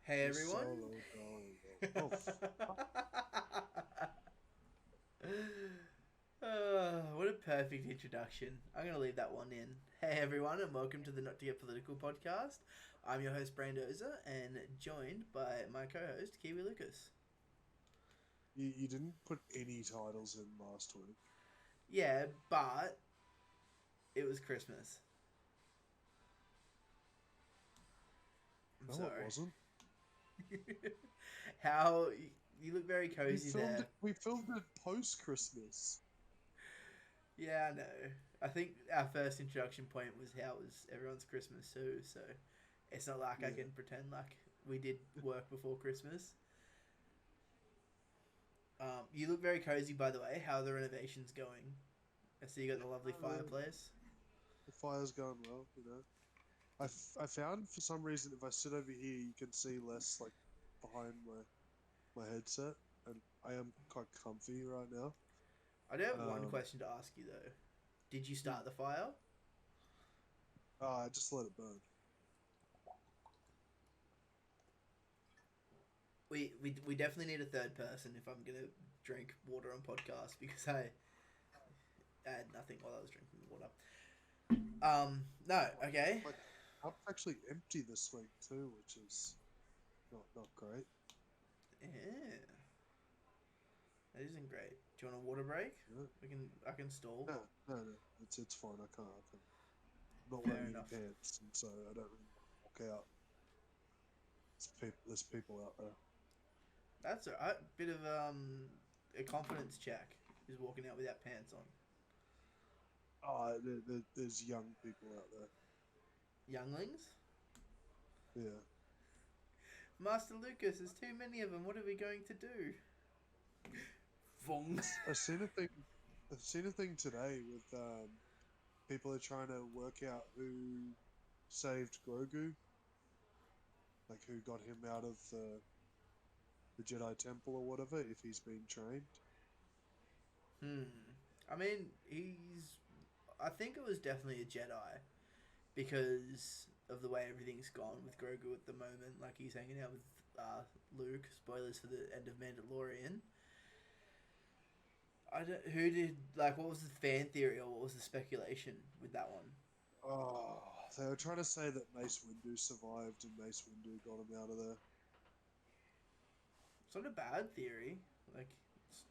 Hey The everyone. solo dolo. Oh, What a perfect introduction. I'm going to leave that one in. Hey everyone, and welcome to the Not to Get Political podcast. I'm your host, Brandoza, and joined by my co host, Kiwi Lucas. you didn't put any titles in last week. Yeah, but it was Christmas. I'm No, it sorry. wasn't. How. You look very cozy there. We filmed it post Christmas. Yeah, I know. I think our first introduction point was how it was everyone's Christmas too, so it's not like I Yeah. can pretend like we did work before Christmas. You look very cozy, by the way. How are the renovations going? I see you got the lovely The, fireplace. the fire's going well. I found for some reason if I sit over here, you can see less like behind my headset, and I am quite comfy right now. I do have one Um, question to ask you though. Did you hmm. start the fire? I just let it burn. We definitely need a third person if I'm gonna drink water on podcast because I had nothing while I was drinking the water. No, My, okay. my cup's actually empty this week too, which is not great. Yeah, that isn't great. Do you want a water break? Yeah. I can stall. No. It's fine. I can't. I'm not Fair wearing any enough. pants, and so I don't really want to walk out. There's people out there. That's alright. Bit of a confidence check. Is walking out without pants on. There's young people out there. Younglings. Yeah. Master Lucas, there's too many of them. What are we going to do? Vong. I seen a thing. I've seen a thing today with people are trying to work out who saved Grogu, like who got him out of the Jedi Temple or whatever, if he's been trained. I mean, he's. I think it was definitely a Jedi because of the way everything's gone with Grogu at the moment. Like he's hanging out with Luke. Spoilers for the end of Mandalorian. I don't. Who did like? What was the fan theory or what was the speculation with that one? Oh, they were trying to say that Mace Windu survived and Mace Windu got him out of there. It's not a bad theory. Like,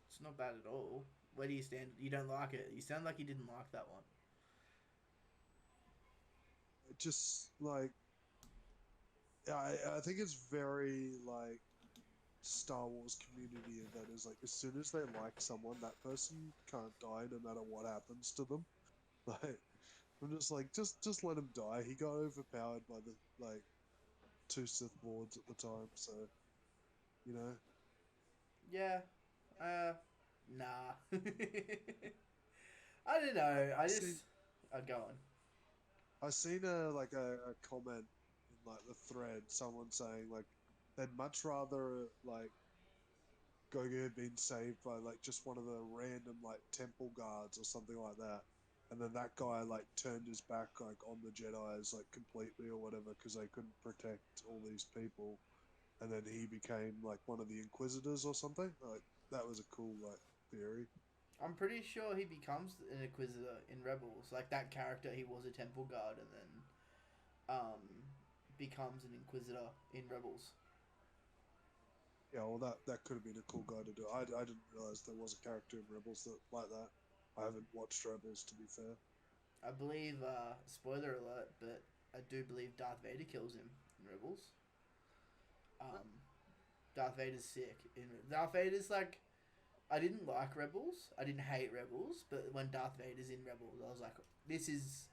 it's not bad at all. Where do you stand? You don't like it. You sound like you didn't like that one. It just like I think it's very like Star Wars community that is like as soon as they like someone, that person can't die no matter what happens to them. Like I'm just like just let him die. He got overpowered by the like two Sith lords at the time, so you know. Yeah. Uh. Nah. I don't know. I I seen just. I'd go on. I seen a comment in like the thread, someone saying like they'd much rather like Gogu had been saved by like just one of the random like temple guards or something like that. And then that guy like turned his back like on the Jedi's like completely or whatever because they couldn't protect all these people. And then he became like one of the Inquisitors or something. Like that was a cool like theory. I'm pretty sure he becomes an Inquisitor in Rebels. Like that character, he was a Temple Guard and then um, becomes an Inquisitor in Rebels. Yeah, well that could have been a cool guy to do. I didn't realize there was a character in Rebels that like that. I haven't watched Rebels to be fair. I believe, spoiler alert, but I do believe Darth Vader kills him in Rebels. Um, Darth Vader's sick. Darth Vader's like, I didn't like Rebels. I didn't hate Rebels, but when Darth Vader's in Rebels, I was like, this is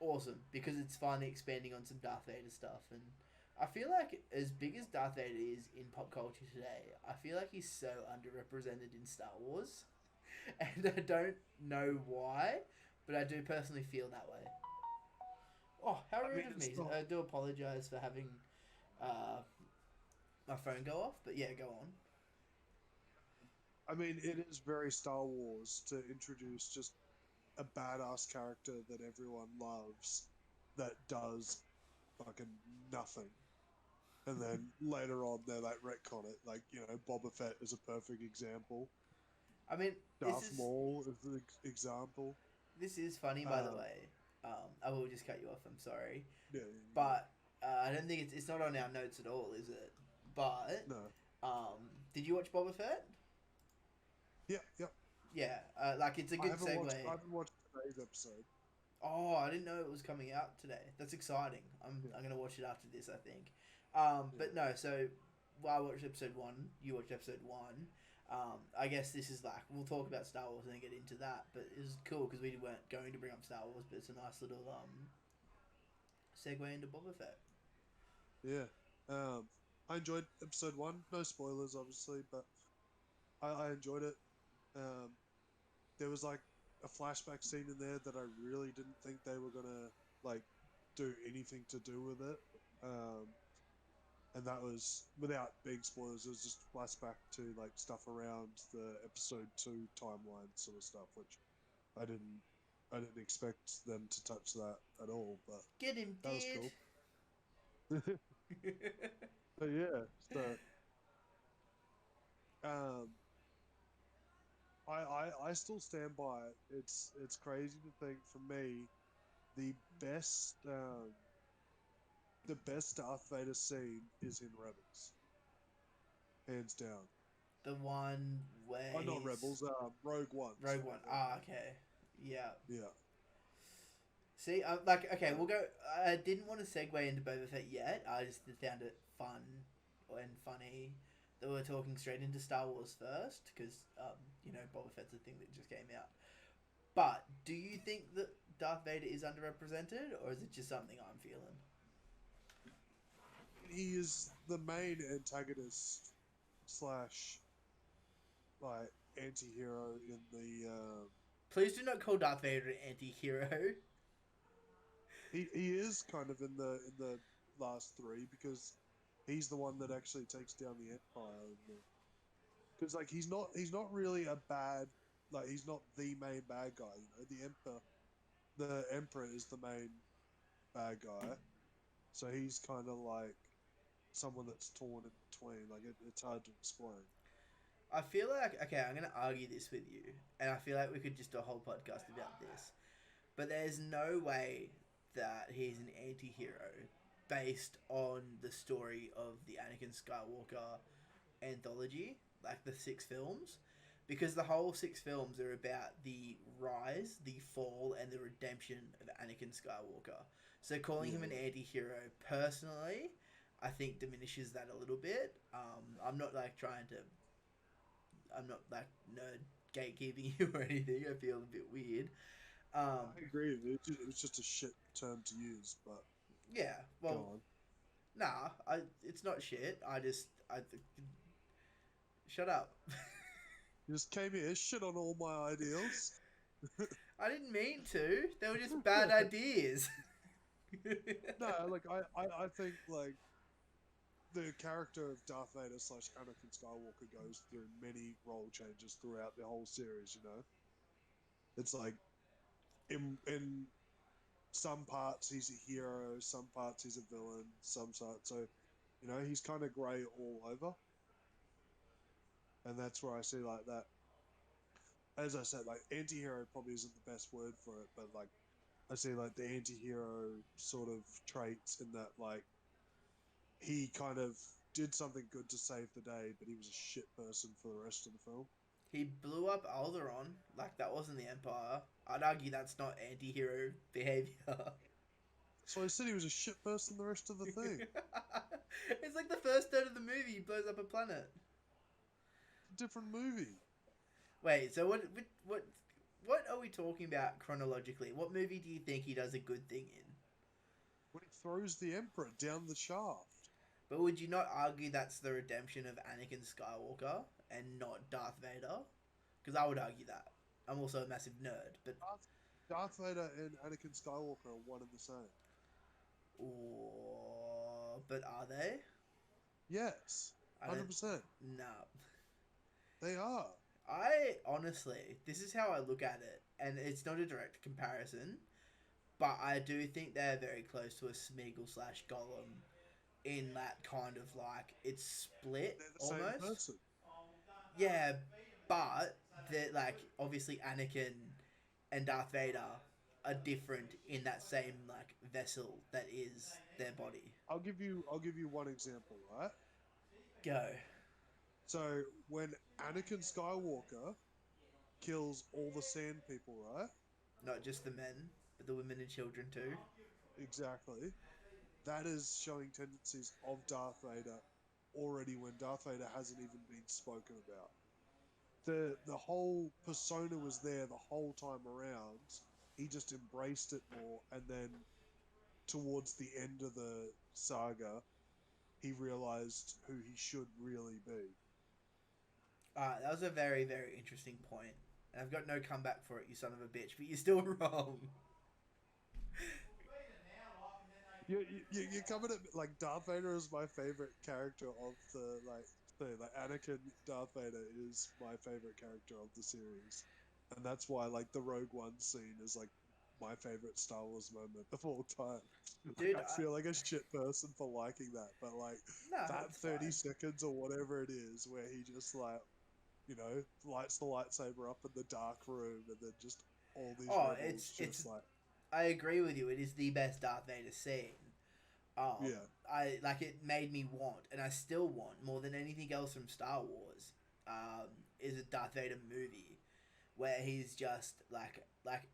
awesome because it's finally expanding on some Darth Vader stuff. And I feel like as big as Darth Vader is in pop culture today, I feel like he's so underrepresented in Star Wars, and I don't know why, but I do personally feel that way. Oh, how I rude mean, of it's me! not. I do apologize for having uh, my phone go off, but yeah, go on. I mean, it is very Star Wars to introduce just a badass character that everyone loves that does fucking nothing. and then later on they like retcon it. Like Boba Fett is a perfect example. I mean, this Darth is Maul is an example. this is funny, by the Um, way. I will just cut you off. I'm sorry, yeah, but I don't think it's not on our notes at all, is it? But no, did you watch Boba Fett? yeah. Yeah, like it's a I good haven't segue. watched. I haven't watched today's episode. Oh, I didn't know it was coming out today. That's exciting. Yeah, I'm gonna watch it after this, I think. But yeah. no, so well, I watched episode one. You watched episode one. I guess this is like we'll talk about Star Wars and then get into that. But it was cool because we weren't going to bring up Star Wars, but it's a nice little segue into Boba Fett. Yeah. I enjoyed episode one. No spoilers, obviously, but I enjoyed it. Um, there was like a flashback scene in there that I really didn't think they were gonna like do anything to do with it. Um, and that was without being spoilers. It was just flashback to like stuff around the episode two timeline sort of stuff, which I didn't I didn't expect them to touch that at all. But Get him, that was did. cool. But yeah, so um, I still stand by it. It's crazy to think for me the best the best Darth Vader scene is in Rebels, hands down. The one where Oh, not he's Rebels. Rogue One. Rogue Sorry, One. Rogue Ah, One. okay. Yeah. Yeah. See, like, okay, Uh, we'll go. I didn't want to segue into Boba Fett yet. I just found it fun and funny that we're talking straight into Star Wars first, because, Boba Fett's a thing that just came out. But, do you think that Darth Vader is underrepresented, or is it just something I'm feeling? he is the main antagonist slash like anti-hero in the Please do not call Darth Vader an anti hero. he is kind of in the last three because he's the one that actually takes down the Empire. Because like he's not really a bad, like he's not the main bad guy. The Emperor is the main bad guy, so he's kind of like someone that's torn in between. Like it's hard to explain. I feel like, okay, I'm going to argue this with you, and I feel like we could just do a whole podcast about this. But there's no way that he's an anti hero based on the story of the Anakin Skywalker anthology, like the six films. Because the whole six films are about the rise, the fall, and the redemption of Anakin Skywalker. So calling him an Yeah, anti hero, personally, I think diminishes that a little bit. I'm not like trying to. I'm not like nerd gatekeeping you or anything. I feel a bit weird. Um, I agree. It's just a shit term to use, but yeah, go well, on. it's not shit. Shut up. You just came here, shit on all my ideals. I didn't mean to. They were just bad ideas. No, like I think like the character of Darth Vader slash Anakin Skywalker goes through many role changes throughout the whole series. It's like in some parts he's a hero, some parts he's a villain, some parts so he's kind of grey all over, and that's where I see like that. As I said, like anti-hero probably isn't the best word for it, but like I see like the anti-hero sort of traits in that like he kind of did something good to save the day, but he was a shit person for the rest of the film. He blew up Alderaan. Like, that wasn't the Empire. I'd argue that's not anti hero behavior. So I said he was a shit person the rest of the thing. It's like the first third of the movie, he blows up a planet. Different movie. Wait, so what are we talking about chronologically? What movie do you think he does a good thing in? When he throws the Emperor down the shaft. But would you not argue that's the redemption of Anakin Skywalker and not Darth Vader? Because I would argue that. I'm also a massive nerd, but Darth Vader and Anakin Skywalker are one and the same. but are they? Yes, I don't. 100%. No. They are. I honestly, this is how I look at it, and it's not a direct comparison, but I do think they're very close to a Smeagol slash Gollum in that kind of like it's split They're the same almost. person. Yeah, but they're like obviously Anakin and Darth Vader are different in that same like vessel that is their body. I'll give you one example, right? Go. So when Anakin Skywalker kills all the Sand People, right? Not just the men, but the women and children too. Exactly. That is showing tendencies of Darth Vader already when Darth Vader hasn't even been spoken about. The whole persona was there the whole time around. He just embraced it more, and then towards the end of the saga, he realized who he should really be. That was a very, very interesting point. And I've got no comeback for it, you son of a bitch, but you're still wrong. You're coming at like Darth Vader is my favorite character of the like thing. Like Anakin Darth Vader is my favorite character of the series, and that's why like the Rogue One scene is like my favorite Star Wars moment of all time. Like Dude, I feel like a shit person for liking that, but like nah, that it's 30 seconds or whatever it is where he just like lights the lightsaber up in the dark room, and then just all these Oh, rebels it's. just like I agree with you. It is the best Darth Vader scene. yeah. I like it made me want, and I still want more than anything else from Star Wars. Is a Darth Vader movie where he's just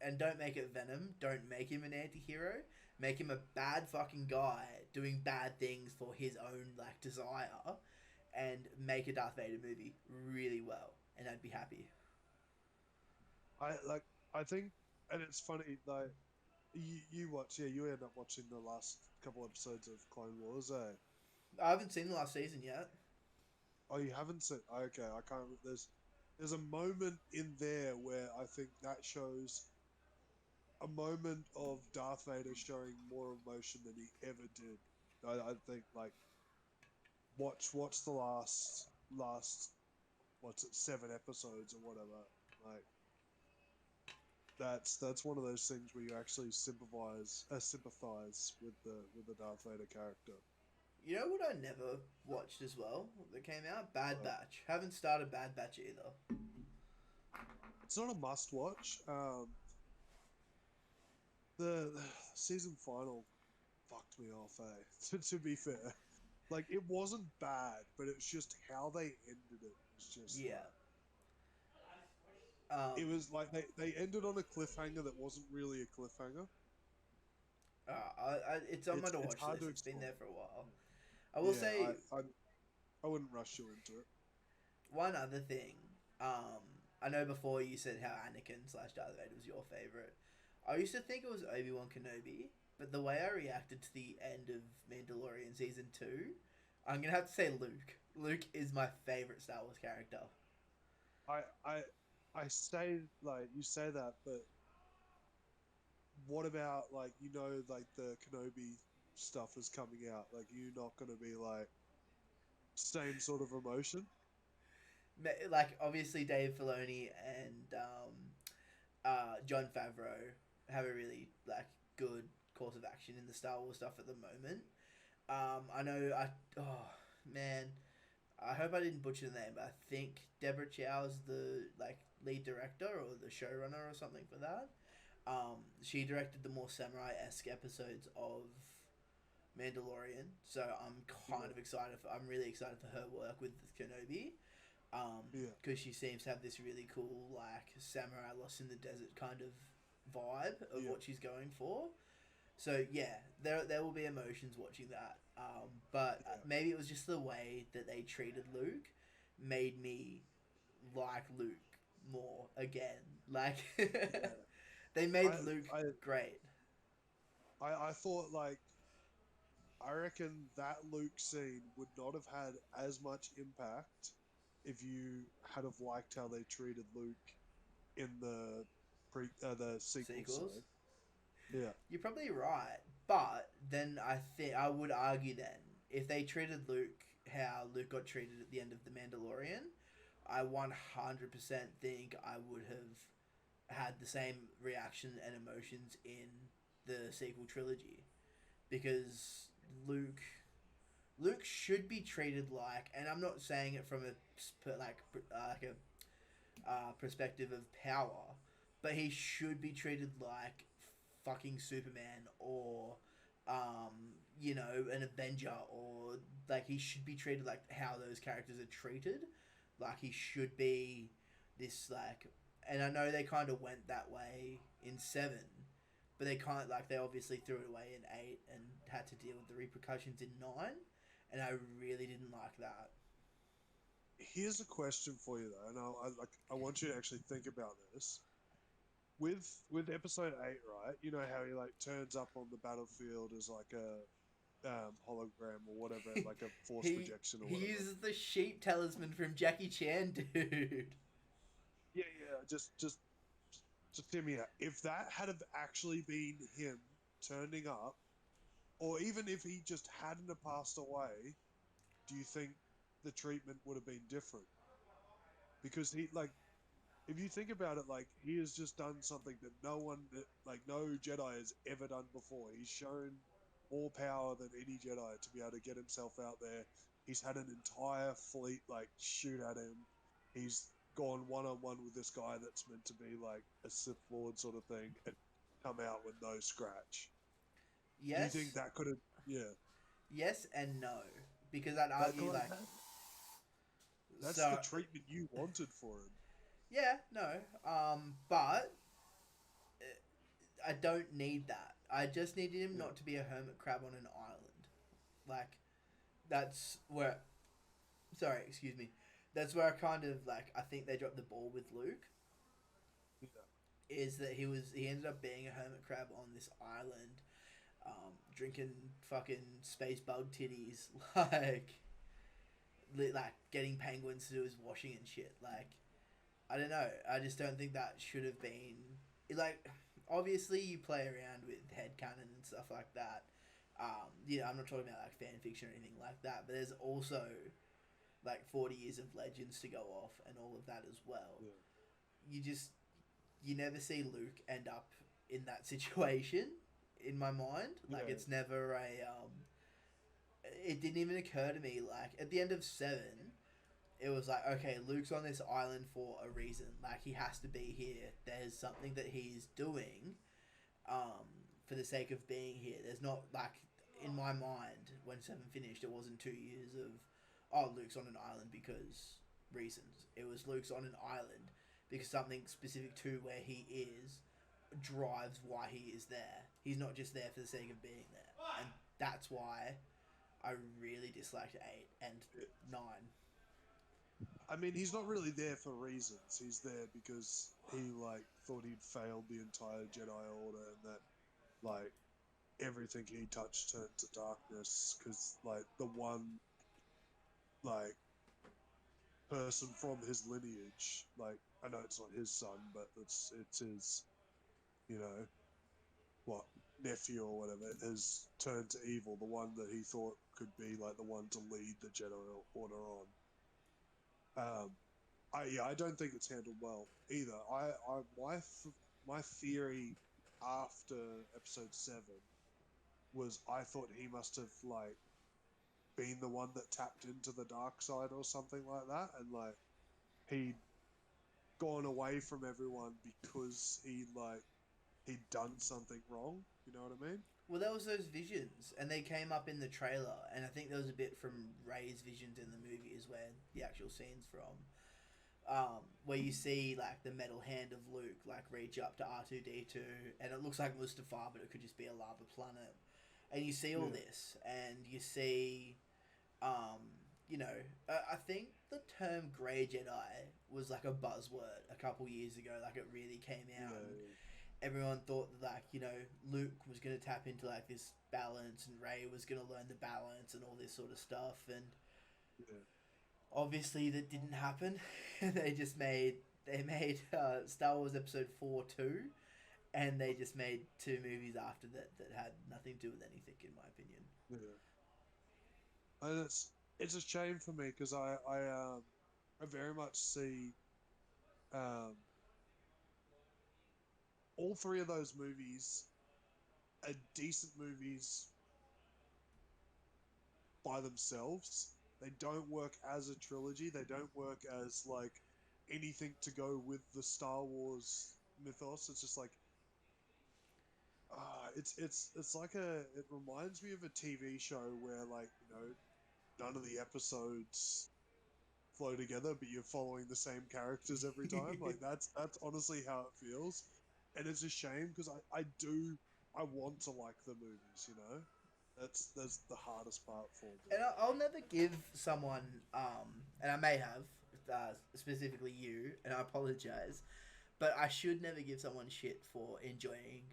and don't make it Venom. Don't make him an anti-hero. Make him a bad fucking guy doing bad things for his own like desire, and make a Darth Vader movie really well, and I'd be happy. I think, and it's funny like you watch, yeah, you end up watching the last couple episodes of Clone Wars, eh? I haven't seen the last season yet. Oh, you haven't seen? Okay, I can't. There's a moment in there where I think that shows a moment of Darth Vader showing more emotion than he ever did. I think like watch the last what's it 7 episodes or whatever. Like that's one of those things where you actually sympathize with the Darth Vader character. You know what I never watched as well that came out? Bad But Batch. Haven't started Bad Batch either. it's not a must watch. The season final fucked me off. To be fair, like it wasn't bad, but it's just how they ended it was just Yeah. like Um. it was like they ended on a cliffhanger that wasn't really a cliffhanger. It's on my to It's watch hard list. to It's been explain. there for a while. I will Yeah, say I wouldn't rush you into it. one other thing. Um, I know before you said how Anakin slash Darth Vader was your favorite. I used to think it was Obi-Wan Kenobi, but the way I reacted to the end of Mandalorian season 2, I'm gonna have to say Luke. Luke is my favorite Star Wars character. I I I say like you say that, but what about like like the Kenobi stuff is coming out? Like you not gonna be like same sort of emotion? Like obviously Dave Filoni and John Favreau have a really like good course of action in the Star Wars stuff at the moment. I know oh man, I hope I didn't butcher the name, but I think Deborah Chow is the like lead director or the showrunner or something for that. She directed the more samurai esque episodes of Mandalorian, so I'm kind Yeah, of excited for. I'm really excited for her work with Kenobi, yeah, because she seems to have this really cool like samurai lost in the desert kind of vibe of yeah, what she's going for. So yeah, there will be emotions watching that. But yeah. maybe it was just the way that they treated Luke made me like Luke more again. Like Yeah. they made I Luke I great. I thought like I reckon that Luke scene would not have had as much impact if you had have liked how they treated Luke in the sequel. Sequels. Sorry. Yeah. You're probably right, but then I think I would argue then if they treated Luke how Luke got treated at the end of the Mandalorian, I 100% think I would have had the same reaction and emotions in the sequel trilogy because Luke Luke should be treated like, and I'm not saying it from a perspective of power, but he should be treated like fucking Superman or, an Avenger, or like he should be treated like how those characters are treated. Like he should be this like, and I know they kind of went that way in 7, but they obviously threw it away in 8 and had to deal with the repercussions in 9, and I really didn't like that. Here's a question for you though, and I want you to actually think about this. With episode 8, right? You know how he like turns up on the battlefield as like a hologram or whatever, like a force projection or He whatever. uses the sheep talisman from Jackie Chan, dude. Yeah, yeah. Just hear me out. If that had have actually been him turning up, or even if he just hadn't have passed away, do you think the treatment would have been different? Because he like, if you think about it, like he has just done something that like no Jedi has ever done before. He's shown more power than any Jedi to be able to get himself out there. He's had an entire fleet like shoot at him. He's gone one on one with this guy that's meant to be like a Sith Lord sort of thing and come out with no scratch. Do you think Yes, that could have? Yeah, yes, and no, because I'd that argue like that's the so. treatment you wanted for him. Yeah, no, but I don't need that. I just needed him Yeah, not to be a hermit crab on an island. Like that's where. Sorry, excuse me. That's where I kind of like. I think they dropped the ball with Luke. yeah, Is that he ended up being a hermit crab on this island, drinking fucking space bug titties, like getting penguins to do his washing and shit. Like I don't know. I just don't think that should have been like. Obviously, you play around with headcanon and stuff like that. I'm not talking about like fan fiction or anything like that, but there's also like 40 years of legends to go off and all of that as well. yeah, You just you never see Luke end up in that situation in my mind. Like yeah, it's never a it didn't even occur to me like at the end of 7 it was like okay, Luke's on this island for a reason. Like he has to be here. There's something that he's doing um for the sake of being here. There's not like in my mind when 7 finished it wasn't 2 years of oh Luke's on an island because reasons. It was Luke's on an island because something specific to where he is drives why he is there. He's not just there for the sake of being there. And that's why I really disliked 8 and yeah. 9. I mean, he's not really there for reasons. He's there because he like thought he'd failed the entire Jedi Order and that like everything he touched turned to darkness. Because like the one like person from his lineage, like I know it's not his son, but it's his, you know, what nephew or whatever has turned to evil. The one that he thought could be like the one to lead the Jedi Order on. I don't think it's handled well either. My theory after episode 7 was I thought he must have like been the one that tapped into the dark side or something like that, and like he'd gone away from everyone because he'd done something wrong. You know what I mean? Well, there was those visions, and they came up in the trailer, and I think there was a bit from Ray's visions in the movie is where the actual scene's from. Where you see like the metal hand of Luke like reach up to R2D2, and it looks like Mustafar, but it could just be a lava planet. And you see all Yeah, this, and you see, um, I think the term Grey Jedi was like a buzzword a couple years ago. Like it really came yeah, out, and everyone thought that like Luke was gonna tap into like this balance, and Ray was gonna learn the balance and all this sort of stuff, and yeah. obviously that didn't happen. They made Star Wars Episode 4 2, and they just made 2 movies after that had nothing to do with anything, in my opinion. Yeah. And it's a shame for me because I very much see um, all three of those movies are decent movies by by themselves. They don't work as a trilogy. They don't work as like anything to go with the Star Wars mythos. It's just like it's like it reminds me of a TV show where, like, you know, none of the episodes flow together, but you're following the same characters every time. Like that's honestly how it feels, and it's a shame because I want to like the movies. You know, that's the hardest part for me. And I'll never give someone, and I may have, specifically you, and I apologize, but I should never give someone shit for enjoying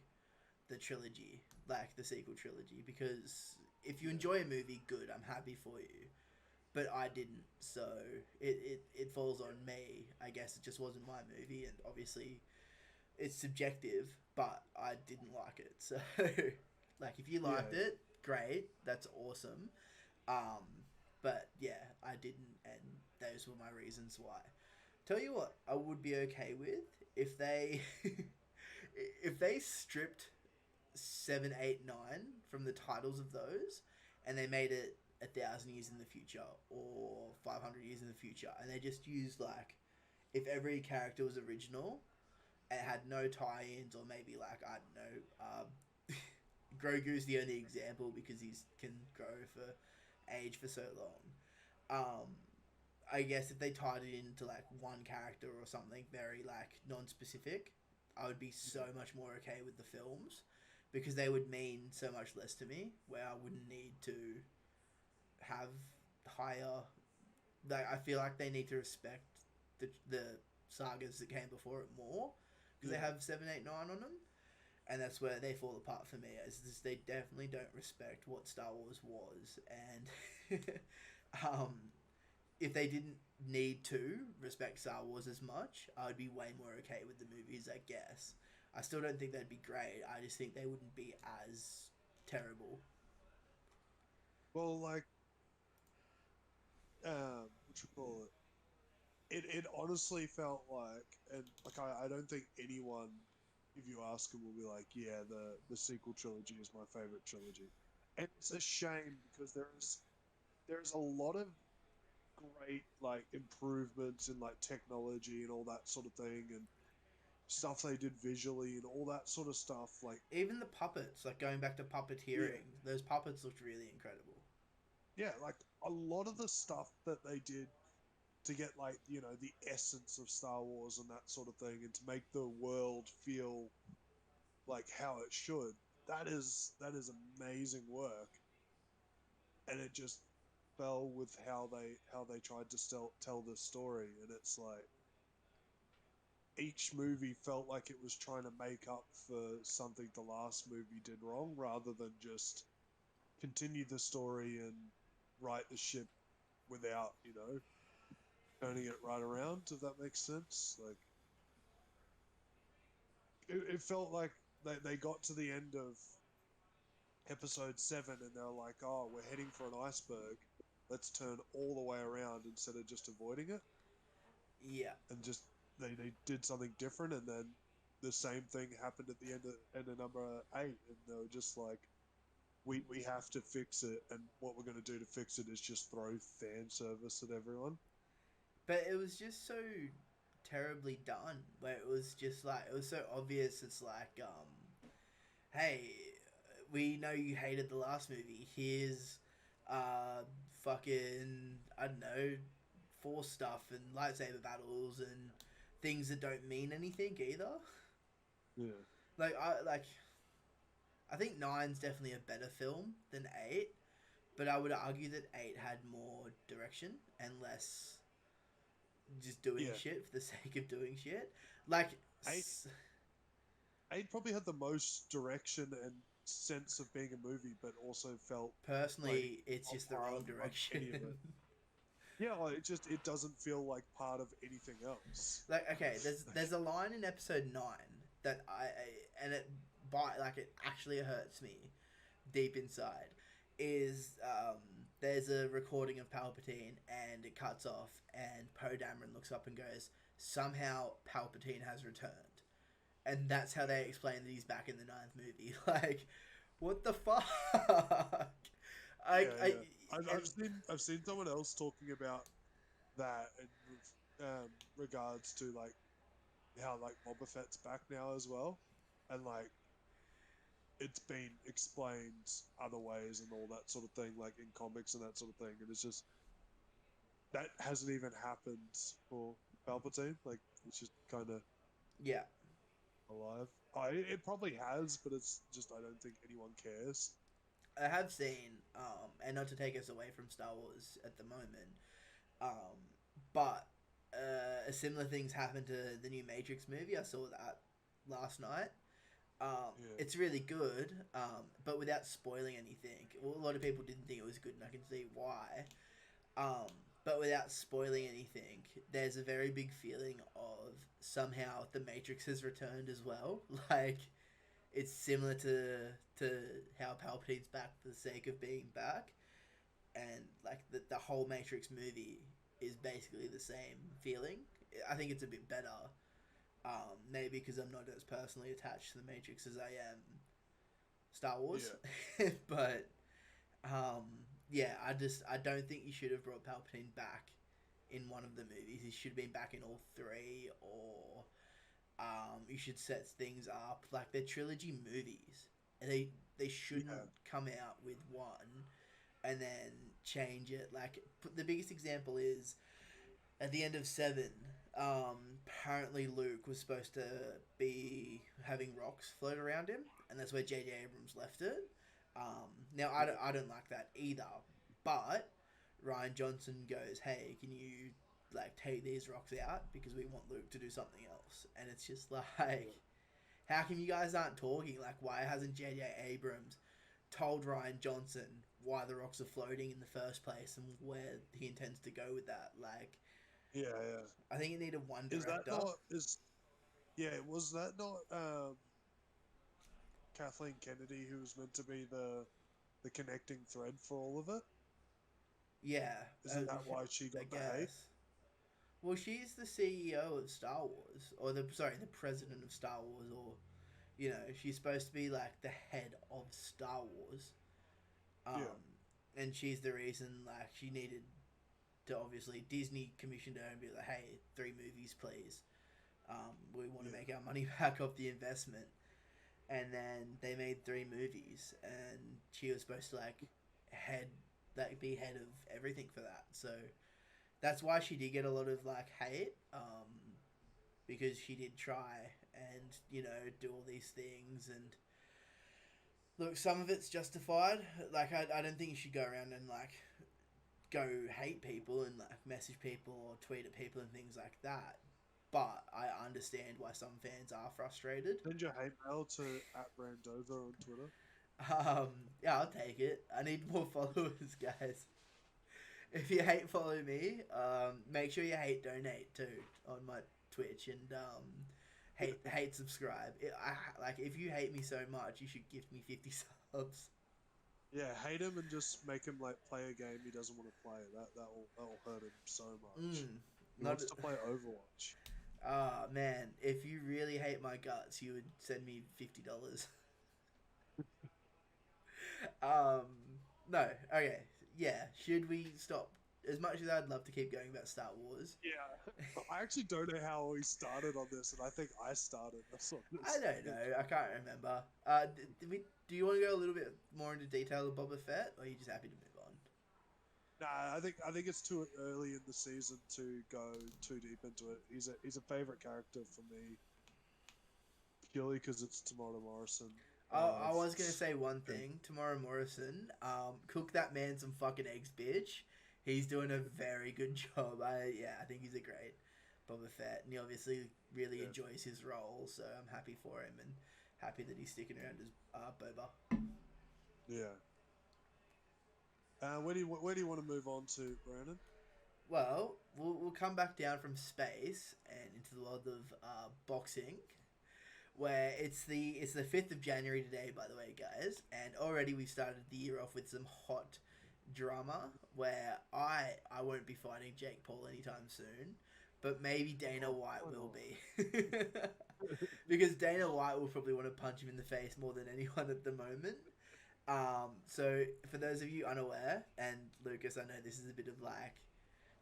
the trilogy, like the sequel trilogy, because if you enjoy a movie, good, I'm happy for you. But I didn't, so it falls on me. I guess it just wasn't my movie, and obviously it's subjective, but I didn't like it. So, like, if you liked it, great, that's awesome. Um, but yeah, I didn't, and those were my reasons why. Tell you what, I would be okay with if they if they stripped 7, 8, 9 from the titles of those, and they made it 1,000 years in the future or 500 years in the future, and they just used, like, if every character was original and had no tie-ins, or maybe, like, I don't know, Grogu's the only example because he's can grow for age for so long. I guess if they tied it into, like, one character or something very, like, non-specific, I would be so much more okay with the films, because they would mean so much less to me, where I wouldn't need to have higher. Like, I feel like they need to respect the sagas that came before it more, because they have 7, 8, 9 on them, and that's where they fall apart for me. As this, they definitely don't respect what Star Wars was, and if they didn't need to respect Star Wars as much, I would be way more okay with the movies, I guess. I still don't think they'd be great. I just think they wouldn't be as terrible. Well, like, what you call it? It honestly felt like, and like I don't think anyone, if you ask them, will be like, yeah, the sequel trilogy is my favorite trilogy, and it's a shame because there's a lot of great, like, improvements in, like, technology and all that sort of thing, and stuff they did visually and all that sort of stuff. Like, Even the puppets, like going back to yeah, puppeteering, those puppets looked really incredible. yeah, like a lot of the stuff that they did to get, like, you know, the essence of Star Wars and that sort of thing, and to make the world feel like how it should. That is amazing work, and it just fell with how they tried to tell this story, and it's like each movie felt like it was trying to make up for something the last movie did wrong, rather than just continue the story and right the ship without, you know, turning it right around. If that makes sense, like it felt like they got to the end of episode 7 and they're like, oh, we're heading for an iceberg. Let's turn all the way around instead of just avoiding it, Yeah. and just they did something different, and then the same thing happened at the end of number 8, and they were just like, we have to fix it, and what we're going to do to fix it is just throw fan service at everyone. But it was just so terribly done, where it was just like, it was so obvious. It's like, hey, we know you hated the last movie. Here's, fucking, I don't know, force stuff and lightsaber battles and things that don't mean anything either. Yeah, I think nine's definitely a better film than 8, but I would argue that 8 had more direction and less just doing yeah. shit for the sake of doing shit. Like, Eight Eight probably had the most direction and sense of being a movie, but also felt like personally, it's not just the part wrong of direction. any of it. Yeah, like, it doesn't feel like part of anything else. Like, okay, there's a line in episode 9 that and it like, it actually hurts me deep inside. Is there's a recording of Palpatine and it cuts off, and Poe Dameron looks up and goes, somehow Palpatine has returned, and that's how they explain that he's back in the ninth movie. Like, what the fuck? I, Yeah, I, yeah. and I've seen someone else talking about that in regards to like how like Boba Fett's back now as well, and like it's been explained other ways and all that sort of thing, like in comics and that sort of thing, and it's just that hasn't even happened for Palpatine. Like it's just kind of yeah, alive. It probably has, but it's just I don't think anyone cares. I have seen, and not to take us away from Star Wars at the moment, um, but similar things happened to the new Matrix movie. I saw that last night. Yeah, It's really good, but without spoiling anything. Well, a lot of people didn't think it was good, and I can see why. Um, but without spoiling anything, there's a very big feeling of somehow the Matrix has returned as well. Like it's similar to how Palpatine's back for the sake of being back, and like the whole Matrix movie is basically the same feeling. I think it's a bit better, maybe because I'm not as personally attached to the Matrix as I am Star Wars, yeah, but um, yeah, I don't think you should have brought Palpatine back in one of the movies. He should have been back in all three, or you should set things up like they're trilogy movies, and they shouldn't yeah, come out with one and then change it. Like the biggest example is at the end of Seven. Apparently Luke was supposed to be having rocks float around him, and that's where J.J. Abrams left it. Now yeah, I don't like that either, but Ryan Johnson goes, "Hey, can you like take these rocks out because we want Luke to do something else?" And it's just like, yeah. how come you guys aren't talking? Like, why hasn't J.J. Abrams told Ryan Johnson why the rocks are floating in the first place and where he intends to go with that? Like, Yeah, yeah. I think it needed one Is that director. not is yeah, was that not Kathleen Kennedy who was meant to be the connecting thread for all of it? Yeah, Isn't that why she I got the hate? guess. Well, she's the CEO of Star Wars, or the president of Star Wars, or she's supposed to be like the head of Star Wars. Yeah, Um, and she's the reason like she needed to obviously Disney commissioned her and be like, hey, 3 movies, please. We want to yeah, make our money back off the investment. And then they made 3 movies, and she was supposed to head be head of everything for that. So that's why she did get a lot of hate, because she did try and do all these things. And look, some of it's justified. Like I don't think you should go around and go hate people and message people or tweet at people and things like that. But I understand why some fans are frustrated. send your hate mail to @Brandover on Twitter. Um, yeah, I'll take it. I need more followers, guys. If you hate follow me, make sure you hate donate too on my Twitch, and hate subscribe. If you hate me so much, you should gift me 50 subs. Yeah, hate him and just make him play a game he doesn't want to play. That'll hurt him so much. Mm, He not. wants to play Overwatch. Ah, man, if you really hate my guts, you would send me $50. um, no, okay, yeah. Should we stop? As much as I'd love to keep going about Star Wars, Yeah, I actually don't know how we started on this, and I think I started us on I this. don't know. I can't remember. Do you want to go a little bit more into detail of Boba Fett, or are you just happy to move on? Nah, I think it's too early in the season to go too deep into it. He's a favorite character for me purely because it's Tamara Morrison. I was gonna say one And thing. Tamara Morrison, cook that man some fucking eggs, bitch. He's doing a very good job. I think he's a great Boba Fett, and he obviously really yeah, enjoys his role. So I'm happy for him, and happy that he's sticking around as Boba. yeah. Where do you want to move on to, Brandon? Well, we'll come back down from space and into the world of boxing, where it's the 5th of January today, by the way, guys, and already we started the year off with some hot drama where I won't be fighting Jake Paul anytime soon, but maybe Dana Oh, White why will not? be. Because Dana White will probably want to punch him in the face more than anyone at the moment. So for those of you unaware, and Lucas, I know this is a bit of like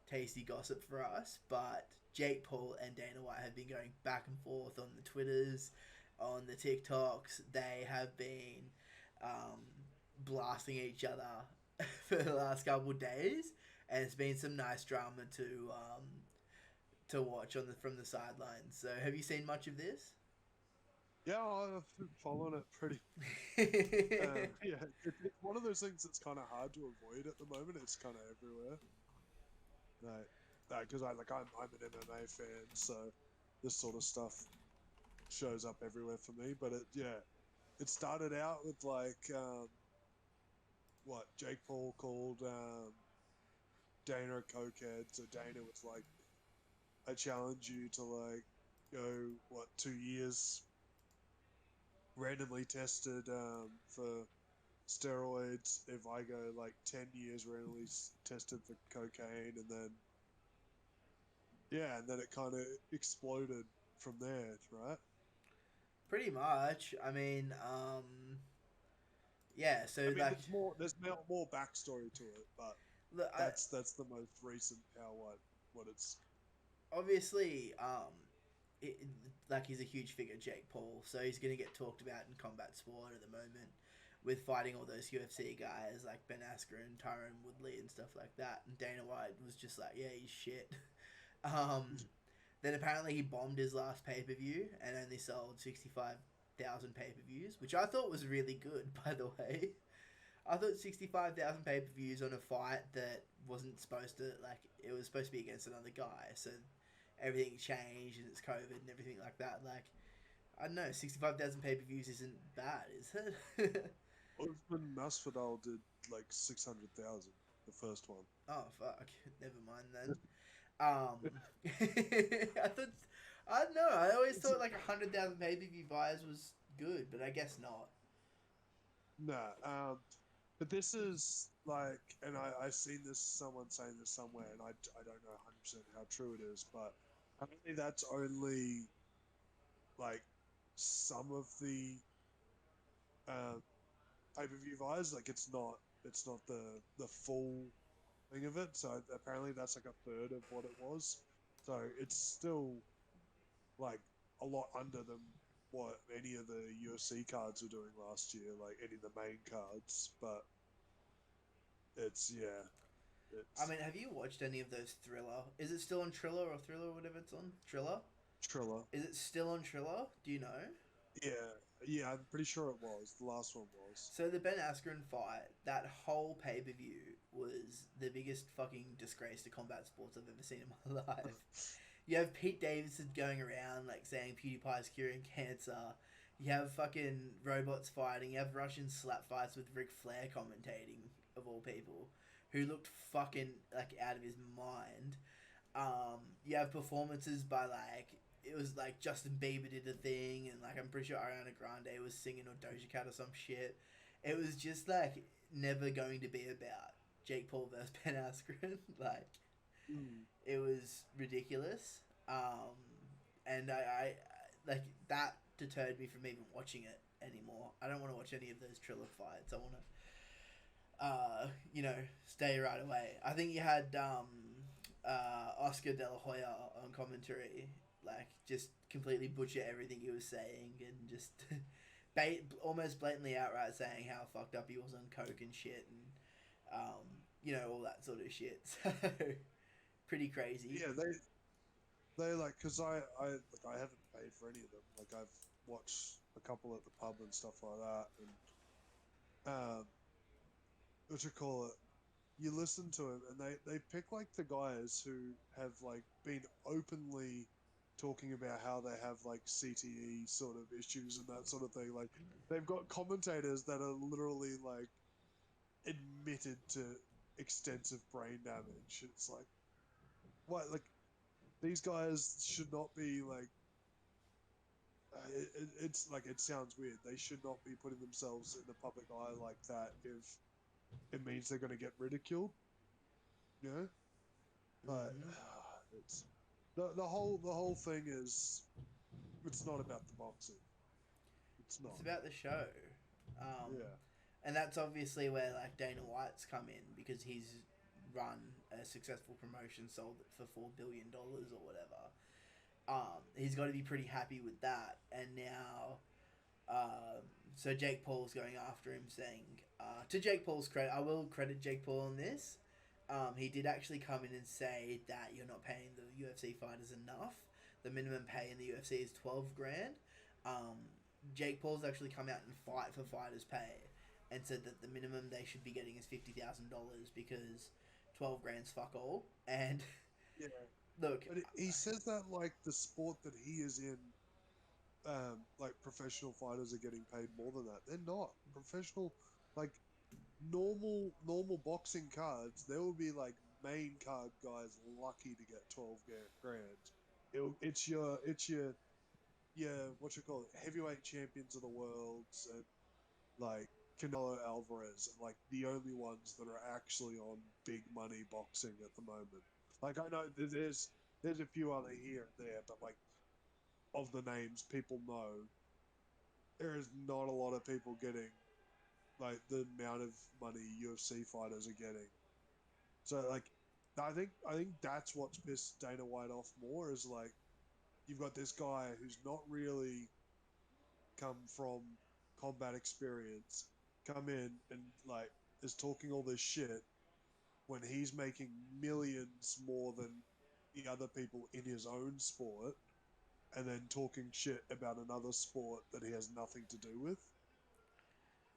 tasty gossip for us, but Jake Paul and Dana White have been going back and forth on the Twitters, on the TikToks. They have been um, blasting each other for the last couple of days, and it's been some nice drama to watch on the from the sidelines. So, have you seen much of this? Yeah, I've been following it pretty. Yeah, it's one of those things that's kind of hard to avoid at the moment. It's kind of everywhere. Like, because I'm an MMA fan, so this sort of stuff shows up everywhere for me. But it started out with what Jake Paul called Dana a cokehead. So Dana was like, I challenge you to like go 2 years randomly tested for steroids. If I go like 10 years randomly tested for cocaine, and then and then it kind of exploded from there, right? Pretty much. I mean, yeah. I So mean, like, there's more backstory to it, but look, that's the most recent how what it's. obviously, like he's a huge figure, Jake Paul, so he's gonna get talked about in combat sport at the moment, with fighting all those UFC guys like Ben Askren, Tyron Woodley, and stuff like that. And Dana White was just like, yeah, he's shit. Um, then apparently he bombed his last pay per view and only sold 65,000 pay per views, which I thought was really good, by the way. I thought 65,000 pay per views on a fight that wasn't supposed to, like, it was supposed to be against another guy, so everything changed and it's COVID and everything like that. Like, I don't know, 65,000 pay per views isn't bad, is it? Osman Masvidal did like 600,000 the first one. Oh, fuck. Never mind then. I thought, I don't know, I always It's thought like 100,000 pay per view buys was good, but I guess not. Nah, but this is like, and I seen this someone saying this somewhere, and I don't know 100% how true it is, but apparently that's only like some of the uh, pay-per-view buys. Like it's not the full thing of it. So apparently that's like a third of what it was. So it's still like a lot under than what any of the UFC cards were doing last year, like any of the main cards. But it's yeah, I it's mean, have you watched any of those Thriller? Is it still on Triller or Thriller or whatever it's on? Triller? Triller. Is it still on Triller? Do you know? Yeah, yeah, I'm pretty sure it was. The last one was. So the Ben Askren fight, that whole pay per view was the biggest fucking disgrace to combat sports I've ever seen in my life. You have Pete Davidson going around like saying PewDiePie's curing cancer. You have fucking robots fighting. You have Russian slap fights with Ric Flair commentating, of all people, who looked fucking like out of his mind. You have performances by like, it was like Justin Bieber did a thing, and like I'm pretty sure Ariana Grande was singing or Doja Cat or some shit. It was just like never going to be about Jake Paul versus Ben Askren. Like, Mm. it was ridiculous. And I like that deterred me from even watching it anymore. I don't want to watch any of those Triller fights. I want to, stay right away. I think you had Oscar De La Hoya on commentary, like just completely butcher everything he was saying and just almost blatantly outright saying how fucked up he was on coke and shit and all that sort of shit. So pretty crazy. Yeah, they like because I haven't paid for any of them. Like I've watched a couple at the pub and stuff like that, and what you call it. You listen to him, and they pick like the guys who have like been openly talking about how they have like CTE sort of issues and that sort of thing. Like they've got commentators that are literally like admitted to extensive brain damage. It's like what like these guys should not be like. It's like it sounds weird. They should not be putting themselves in the public eye like that if it means they're going to get ridiculed. You know, but Mm-hmm. it's the whole thing is it's not about the boxing. It's It's not. about the show. Um, Yeah. And that's obviously where like Dana White's come in because he's run a successful promotion, sold it for $4 billion or whatever. He's got to be pretty happy with that. And now, so Jake Paul's going after him, saying, to Jake Paul's credit, I will credit Jake Paul on this. He did actually come in and say that you're not paying the UFC fighters enough. The minimum pay in the UFC is 12 grand. Jake Paul's actually come out and fight for fighters' pay and said that the minimum they should be getting is $50,000 because 12 grand's fuck all. And Yeah. look, But he says that like the sport that he is in, like professional fighters are getting paid more than that. They're not professional. Like normal boxing cards, there will be like main card guys lucky to get 12 grand. It's your what you call it, heavyweight champions of the worlds and like Canelo Alvarez, and like the only ones that are actually on big money boxing at the moment. Like I know there's a few other here and there, but like of the names people know, there is not a lot of people getting like the amount of money UFC fighters are getting. So like, I think that's what's pissed Dana White off more is like you've got this guy who's not really come from combat experience, come in and like is talking all this shit when he's making millions more than the other people in his own sport, and then talking shit about another sport that he has nothing to do with.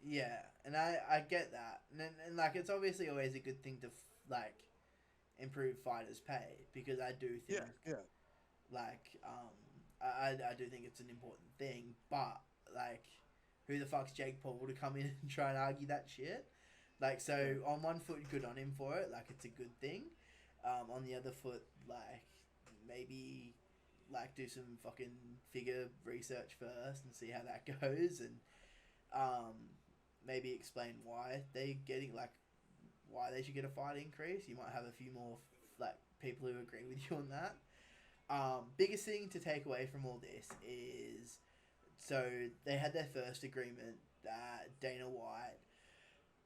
yeah, and I get that, and like it's obviously always a good thing to like improve fighters' pay because I do think Yeah, yeah. like I do think it's an important thing, but like who the fuck's Jake Paul to come in and try and argue that shit? Like so Yeah. on one foot, good on him for it, like it's a good thing. On the other foot, like maybe like do some fucking figure research first and see how that goes, and um, maybe explain why they getting like why they should get a fight increase. You might have a few more like people who agree with you on that. Biggest thing to take away from all this is so they had their first agreement that Dana White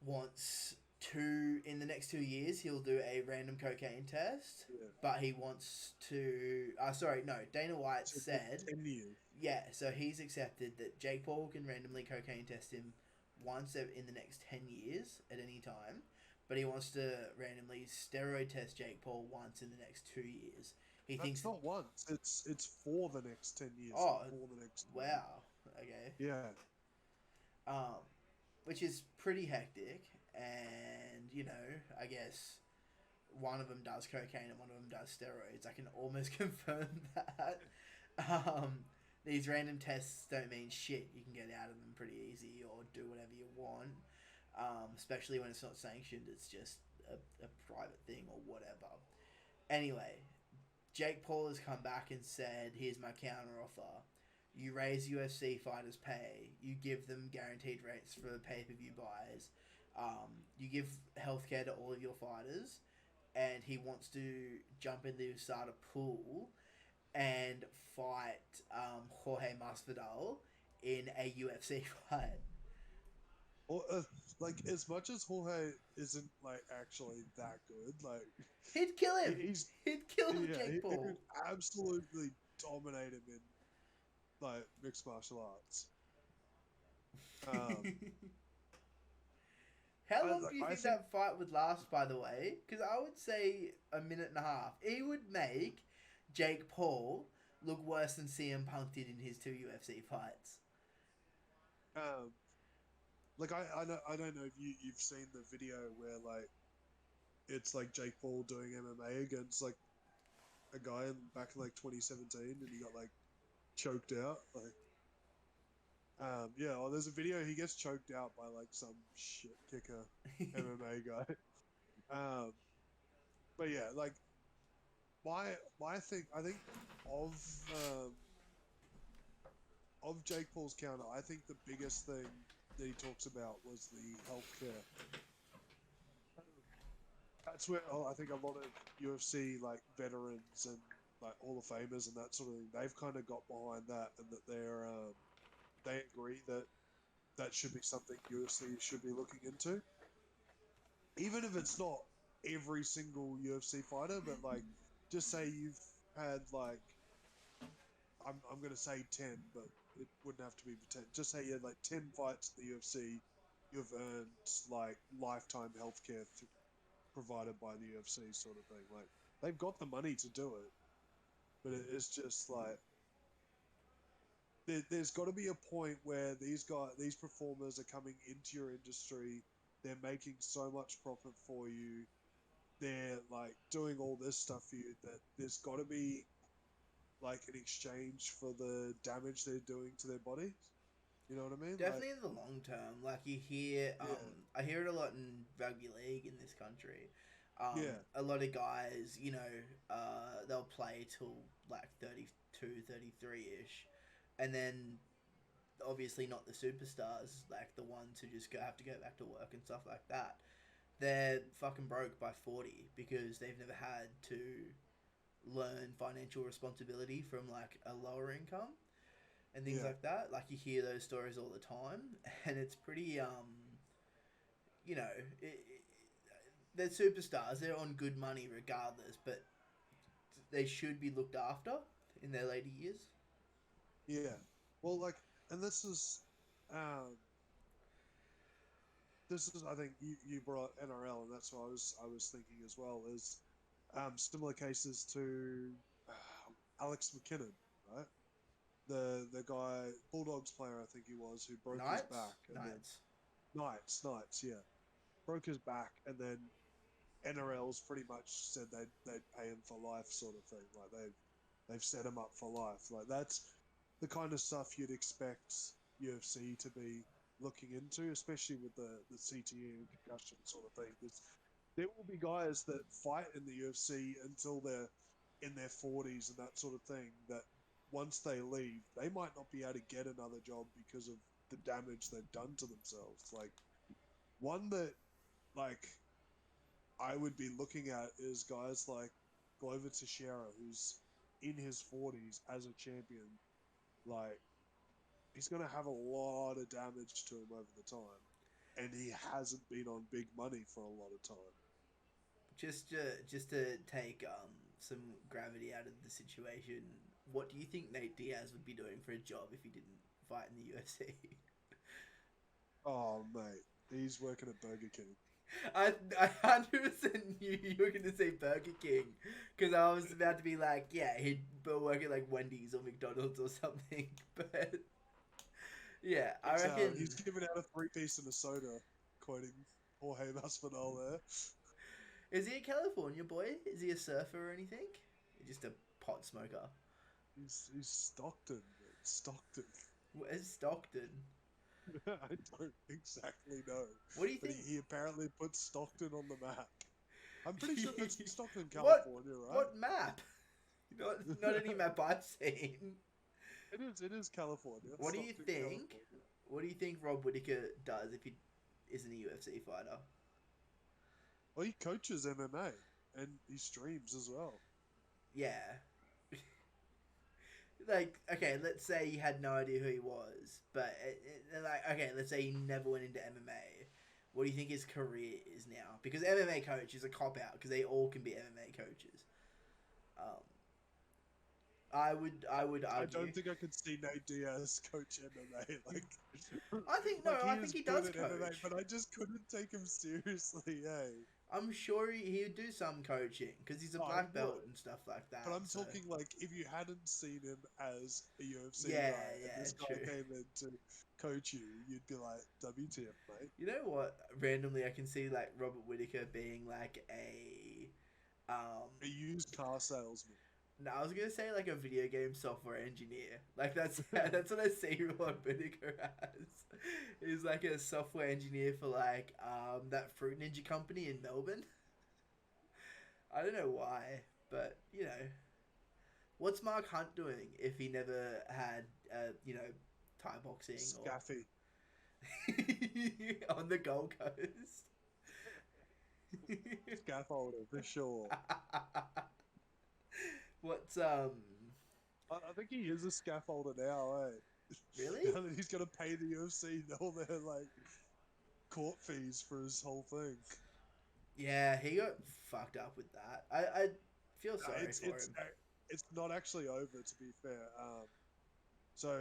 wants to in the next 2 years he'll do a random cocaine test, Yeah. but he wants to. Sorry, no. Dana White So said 10 years. yeah, so he's accepted that Jake Paul can randomly cocaine test him once in the next 10 years at any time, but he wants to randomly steroid test Jake Paul once in the next 2 years. He That's thinks not once. It's for the next 10 years. oh, For the next 10 years. wow. Okay. Yeah. Um, which is pretty hectic, and I guess one of them does cocaine and one of them does steroids. I can almost confirm that. Um, these random tests don't mean shit. You can get out of them pretty easy or do whatever you want. Especially when it's not sanctioned. It's just a private thing or whatever. Anyway, Jake Paul has come back and said, "Here's my counter offer. You raise UFC fighters' pay. You give them guaranteed rates for pay-per-view buys. You give healthcare to all of your fighters, and he wants to jump in the USADA pool and fight Jorge Masvidal in a UFC fight." Or, like as much as Jorge isn't like actually that good, like He'd kill him. he's He'd kill yeah, Jake he could Paul. absolutely dominate him in like mixed martial arts. Um, How I long like do you I think think that fight would last, by the way? Because I would say a minute and a half. He would make Jake Paul look worse than CM Punk did in his two UFC fights. um, like I don't know if you've seen the video where like it's like Jake Paul doing MMA against like a guy back in like 2017, and he got like choked out. Like, yeah, well, there's a video he gets choked out by like some shit kicker MMA guy. Um, but yeah, like my thing, I think of um, of Jake Paul's counter, I think the biggest thing that he talks about was the healthcare. That's where I think a lot of UFC like veterans and like Hall of Famers and that sort of thing, they've kind of got behind that, and that they agree that that should be something UFC should be looking into. Even if it's not every single UFC fighter, but like, just say you've had like, I'm gonna say 10, but it wouldn't have to be 10. Just say you had like 10 fights in the UFC, you've earned like lifetime healthcare provided by the UFC, sort of thing. Like, they've got the money to do it, but it's just like there's got to be a point where these performers are coming into your industry. They're making so much profit for you. They're like doing all this stuff for you that there's got to be like an exchange for the damage they're doing to their bodies. You know what I mean? Like, Definitely in the long term. Like you hear, yeah, I hear it a lot in rugby league in this country. yeah, A lot of guys, they'll play till like 32, 33 ish, and then obviously not the superstars, like the ones who just have to go back to work and stuff like that. They're fucking broke by 40 because they've never had to learn financial responsibility from like a lower income and things yeah, like that. Like you hear those stories all the time, and it's pretty you know, they're superstars. They're on good money regardless, but they should be looked after in their later years. yeah. Well, like, and um, this is I think you brought NRL, and that's what I was thinking as well. Is similar cases to Alex McKinnon, right? The guy Bulldogs player, I think he was, who broke his Knights, back, and then Knights. Knights, yeah, broke his back, and then NRL's pretty much said they'd pay him for life, sort of thing. Like they've set him up for life. Like, that's the kind of stuff you'd expect UFC to be looking into, especially with the CTE and concussion sort of thing. There will be guys that fight in the UFC until they're in their 40s and that sort of thing, that once they leave, they might not be able to get another job because of the damage they've done to themselves. Like, one that, like, I would be looking at is guys like Glover Teixeira, who's in his 40s as a champion. Like, he's going to have a lot of damage to him over the time, and he hasn't been on big money for a lot of time. Just to take some gravity out of the situation, what do you think Nate Diaz would be doing for a job if he didn't fight in the UFC? Oh, mate, he's working at Burger King. I 100% knew you were gonna say Burger King because I was about to be like, yeah, he'd work at like Wendy's or McDonald's or something. But yeah, I reckon. He's giving out a 3-piece and a soda, quoting Jorge Masvidal there. Is he a California boy? Is he a surfer or anything? Just a pot smoker. He's Stockton, mate. Stockton. Where's Stockton? I don't exactly know, What do you but think? he apparently put Stockton on the map. I'm pretty sure it's Stockton, what? California, right? What map? Not any map I've seen. It is California. What do you Stockton, think? California. What do you think Rob Whittaker does if he isn't a UFC fighter? Well, he coaches MMA and he streams as well. Yeah. Like, okay, let's say you had no idea who he was, but like, okay, let's say he never went into MMA. What do you think his career is now? Because MMA coach is a cop out because they all can be MMA coaches. Um, I would I argue. don't think I could see Nate Diaz coach MMA. Like, I think no. like I he think is he good does at coach. MMA, but I just couldn't take him seriously. Hey, I'm sure he would do some coaching because he's a oh, black he belt would. and stuff like that. But I'm So. talking like if you hadn't seen him as a UFC Yeah, guy and yeah, this guy true. came in to coach you, you'd be like, WTF, mate. You know what? Randomly, I can see like Robert Whittaker being like a A used car salesman. No, I was gonna say like a video game software engineer. Like that's what I see Robert Whittaker as. Is like a software engineer for like that Fruit Ninja company in Melbourne. I don't know why, but what's Mark Hunt doing if he never had Thai boxing Scaffy. or on the Gold Coast? Scaffolder, for sure. What's I think he is a scaffolder now, eh? Really? Now that he's got to pay the UFC all their like court fees for his whole thing. Yeah, he got fucked up with that. I feel No, sorry for him. it's not actually over. To be fair, so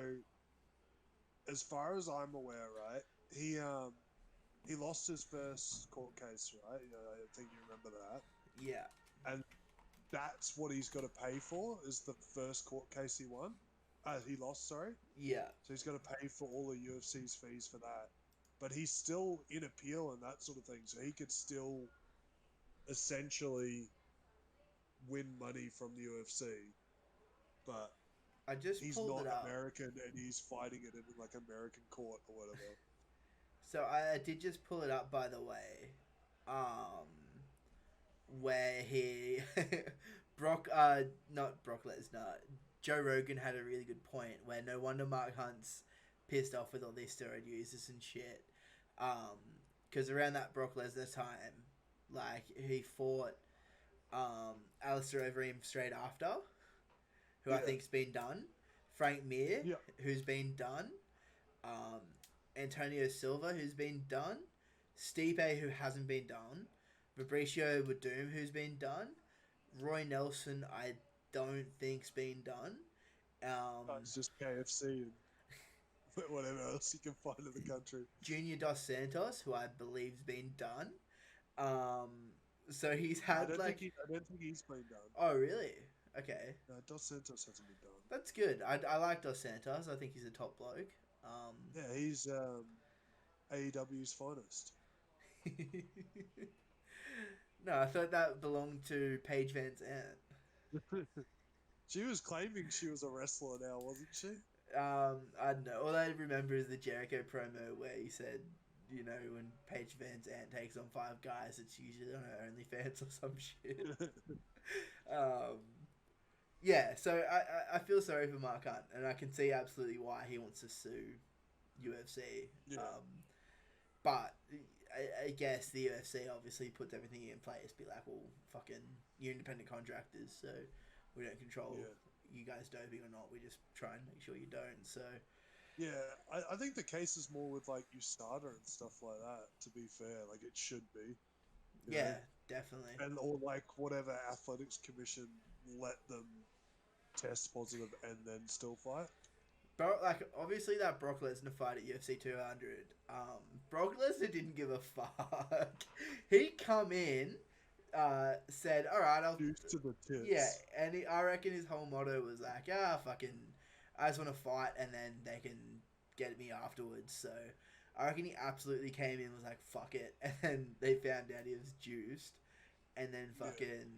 as far as I'm aware, right, he lost his first court case, right? I think you remember that, Yeah, and that's what he's got to pay for is the first court case he won. He lost, sorry. yeah. So he's got to pay for all the UFC's fees for that. But he's still in appeal and that sort of thing, so he could still essentially win money from the UFC. But I just he's pulled not it up. American and he's fighting it in like American court or whatever. So I did just pull it up, by the way. Um, where he Brock, not Brock Lesnar, Joe Rogan had a really good point where no wonder Mark Hunt's pissed off with all these steroid users and shit. Because around that Brock Lesnar time, like he fought Alistair Overeem straight after, who I Yeah. think's been done. Frank Mir, Yeah. who's been done. Um, Antonio Silva, who's been done. Stipe, who hasn't been done. Fabricio Werdum, who's been done. Roy Nelson, I don't think's been done. It's just KFC and whatever else you can find in the country. Junior Dos Santos, who I believe's been done. Um, so he's I had don't like, think he's been done. oh really? Okay, No, Dos Santos hasn't been done. that's good. I like Dos Santos. I think he's a top bloke. Yeah, he's AEW's finest. No, I thought that belonged to Paige Van Zandt. She was claiming she was a wrestler now, wasn't she? I don't know. All I remember is the Jericho promo where he said, you know, when Paige Van Zandt takes on 5 guys, it's usually on her OnlyFans or some shit. um, yeah, so I feel sorry for Mark Hunt, and I can see absolutely why he wants to sue UFC. Yeah. But I guess the UFC obviously puts everything in place. Be like, well, fucking, you're independent contractors, so we don't control you guys doping or not. We just try and make sure you don't. So Yeah, I think the case is more with like USADA and stuff like that. To be fair, like it should be. yeah, Know? definitely. And or like whatever athletics commission let them test positive and then still fight. Bro, like obviously that Brock Lesnar fight at UFC 200. Brock Lesnar didn't give a fuck. He come in, said, "All right, I'll." Juice to the tits. Yeah, and I reckon his whole motto was like, fucking, I just want to fight, and then they can get me afterwards. So I reckon he absolutely came in and was like, fuck it, and then they found out he was juiced, and then fucking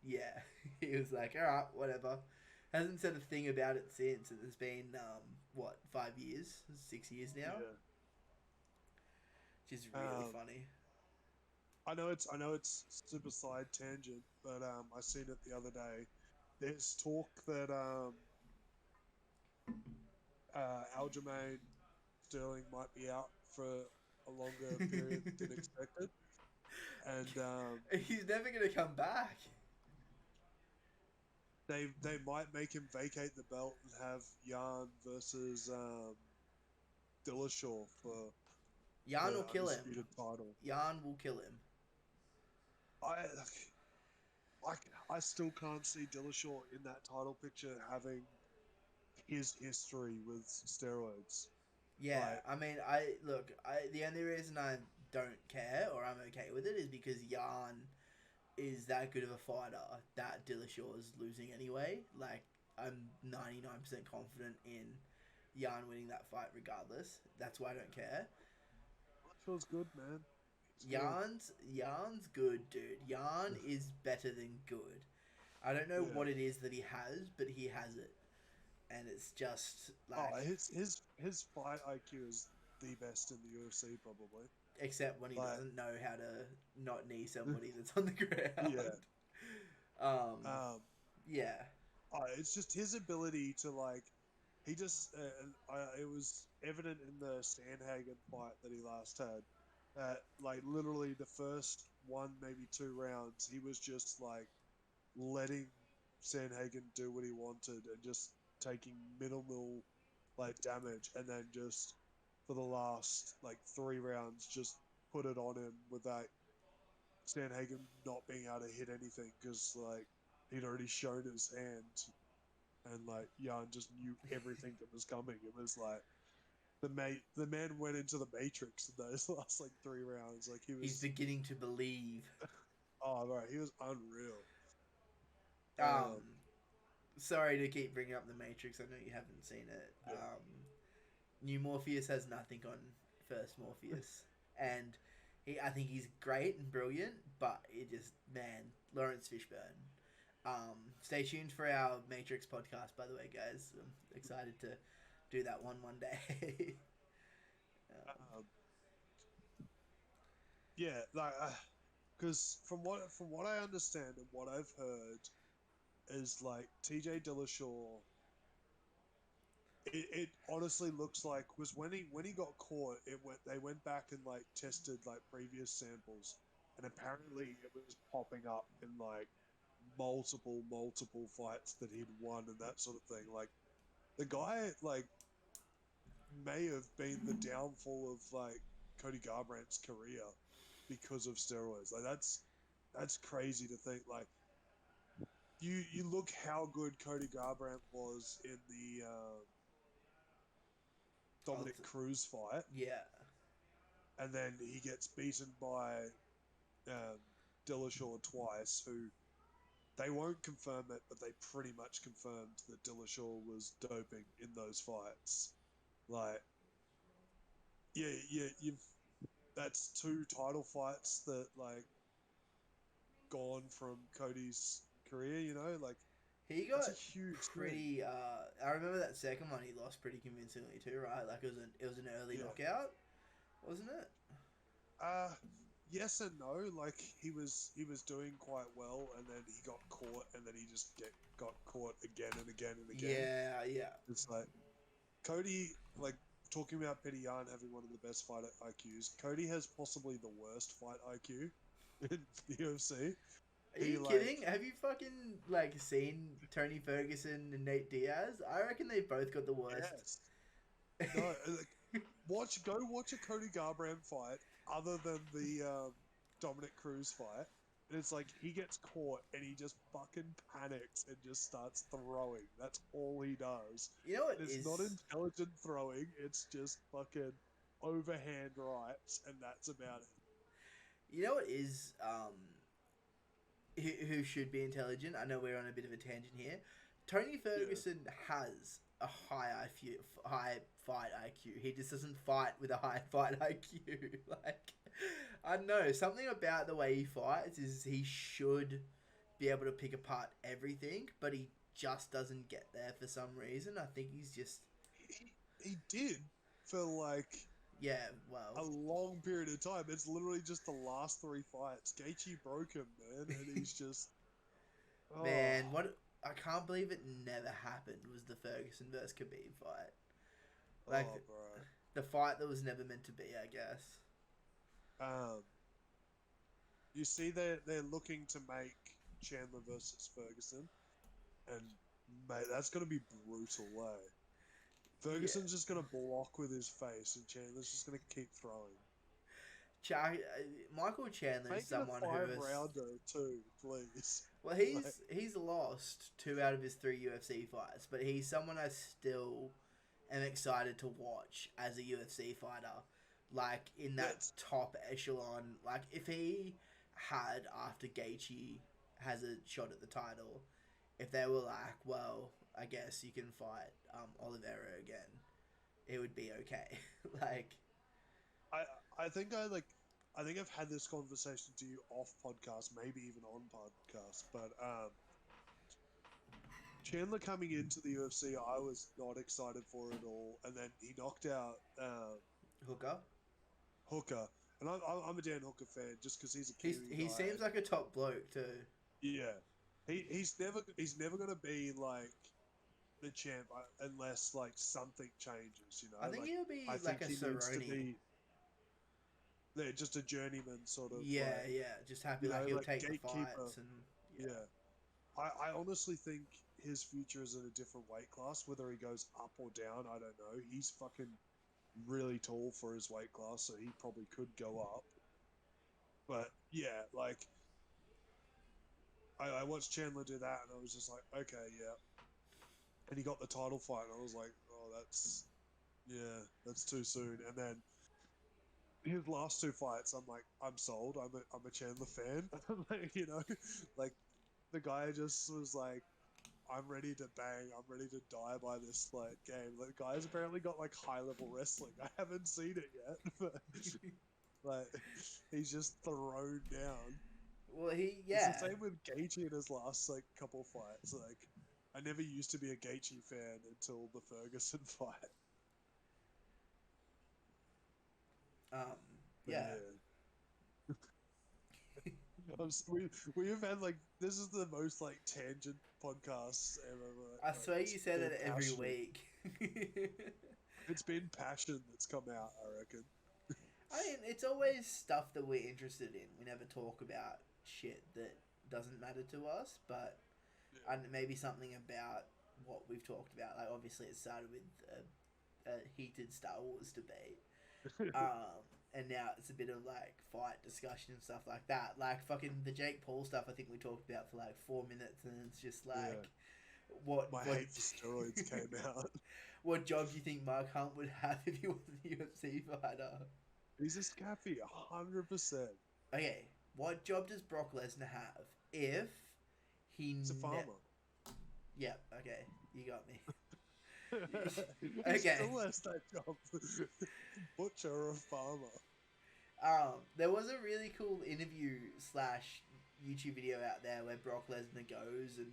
yeah, he was like, all right, whatever. Hasn't said a thing about it since. It's been 5 years, 6 years now, which is really funny. I know it's super side tangent, but I seen it the other day. There's talk that Aljamain Sterling might be out for a longer period than expected, and he's never gonna come back. they might make him vacate the belt and have Jan versus Dillashaw for Jan the will kill him. undisputed title. Jan will kill him. I still can't see Dillashaw in that title picture having his history with steroids. Yeah, I mean, the only reason I don't care or I'm okay with it is because Jan is that good of a fighter that Dillashaw is losing anyway. Like, I'm 99% confident in Jan winning that fight regardless. That's why I don't care. Dillashaw's good, man. Jan's good, dude. Jan is better than good. I don't know what it is that he has, but he has it. And it's just like his fight IQ is the best in the UFC probably. Except when he doesn't know how to not knee somebody that's on the ground. Yeah. It's just his ability to like. He just it was evident in the Sandhagen fight that he last had. That like literally the first 1 maybe 2 rounds he was just like letting Sandhagen do what he wanted and just taking minimal like damage, and then just for the last like 3 rounds, just put it on him without Sandhagen not being able to hit anything because like he'd already shown his hand, and like Jan just knew everything that was coming. It was like the man went into the Matrix in those last like 3 rounds. Like he He's was, beginning to believe. oh right, he was unreal. Um, Sorry to keep bringing up the Matrix. I know you haven't seen it. Yeah. New Morpheus has nothing on first Morpheus, and I think he's great and brilliant, but it just man, Lawrence Fishburne. Stay tuned for our Matrix podcast, by the way, guys. I'm excited to do that one day. um, yeah, like because from what I understand and what I've heard is like TJ Dillashaw. It honestly looks like was when he got caught. They went back and like tested like previous samples, and apparently it was popping up in like multiple fights that he'd won and that sort of thing. Like the guy like may have been the downfall of like Cody Garbrandt's career because of steroids. Like that's crazy to think. Like you look how good Cody Garbrandt was in the Dominic Cruz fight, Yeah. and then he gets beaten by um, Dillashaw twice, who they won't confirm it, but they pretty much confirmed that Dillashaw was doping in those fights. Like, yeah, you've that's 2 title fights that like gone from Cody's career. You know, like He that's got a huge thing. pretty. I remember that second one he lost pretty convincingly too, right? Like it was an early Yeah. knockout, wasn't it? Uh yes and no. Like he was doing quite well, and then he got caught, and then he just got caught again and again and again. Yeah, yeah. It's like Cody, like talking about Petty Yarn having one of the best fight IQs. Cody has possibly the worst fight IQ in the UFC. Are He you like kidding? Have you fucking like seen Tony Ferguson and Nate Diaz? I reckon they both got the worst. yes, no, like, watch a Cody Garbrandt fight other than the Dominic Cruz fight. And it's like he gets caught and he just fucking panics and just starts throwing. That's all he does. You know what And it's is? not intelligent throwing, it's just fucking overhand rights, and that's about it. You know what is? Who should be intelligent? I know we're on a bit of a tangent here. Tony Ferguson has a high fight IQ. He just doesn't fight with a high fight IQ. Like, I don't know, something about the way he fights is he should be able to pick apart everything, but he just doesn't get there for some reason. I think he's just He did for like yeah. a Well, long period of time. It's literally just the last 3 fights. Gaethje broke him, man, and he's just man, oh, what I can't believe it never happened was the Ferguson versus Khabib fight. Like oh, bro. the fight that was never meant to be, I guess. Um, you see, they're looking to make Chandler versus Ferguson, and mate, that's gonna be brutal, eh? Yeah. Ferguson's just gonna block with his face, and Chandler's just gonna keep throwing. Michael Chandler is Make it a someone who 5 has. rounder too, please. Well, Like, he's lost 2 out of his 3 UFC fights, but he's someone I still am excited to watch as a UFC fighter. Like in that Yes. top echelon. Like if he had after Gaethje has a shot at the title, if they were like, well, I guess you can fight Oliveira again, it would be okay. Like I I think I think I've had this conversation to you off podcast, maybe even on podcast, but Chandler coming into the UFC, I was not excited for it all, and then he knocked out Hooker, Hooker, and I'm a Dan Hooker fan just because he's a Kiwi he guy. seems like a top bloke too. Yeah, he's never gonna be like the champ unless like something changes. You I know, think like he'll be I like think a he needs to Cerrone. be there, just a journeyman sort of Yeah, like yeah. Just happy like he'll like take the gatekeeper. fights and yeah. Yeah, I honestly think his future is in a different weight class. Whether he goes up or down, I don't know. He's fucking really tall for his weight class, so he probably could go up. But yeah, like I watched Chandler do that, and I was just like, okay, yeah. And he got the title fight, and I was like, oh, that's too soon. And then his last two fights, I'm like, I'm sold. I'm a Chandler fan. Like, like the guy just was like, I'm ready to bang. I'm ready to die by this like game. The guy's apparently got like high level wrestling. I haven't seen it yet, but like he's just thrown down. Well, It's the yeah. same with Gaethje in his last like couple fights. Like I never used to be a Gaethje fan until the Ferguson fight. Um, But yeah. yeah, we've had like this is the most like tangent podcasts ever. I Like, swear it's you say been that every passionate. week. It's been passion that's come out. I reckon. I mean, it's always stuff that we're interested in. We never talk about shit that doesn't matter to us, but and maybe something about what we've talked about. Like, obviously, it started with a heated Star Wars debate. Yeah. And now it's a bit of like fight discussion and stuff like that. Like fucking the Jake Paul stuff, I think we talked about for like 4 minutes, and it's just like, Yeah. what My what hate for steroids came out. what job do you think Mark Hunt would have if he was a UFC fighter? He's a scaffy, 100%. Okay, what job does Brock Lesnar have if he? He's a farmer. Yep. Okay, you got me. He Okay. still has that job. Butcher or a farmer. There was a really cool interview slash YouTube video out there where Brock Lesnar goes and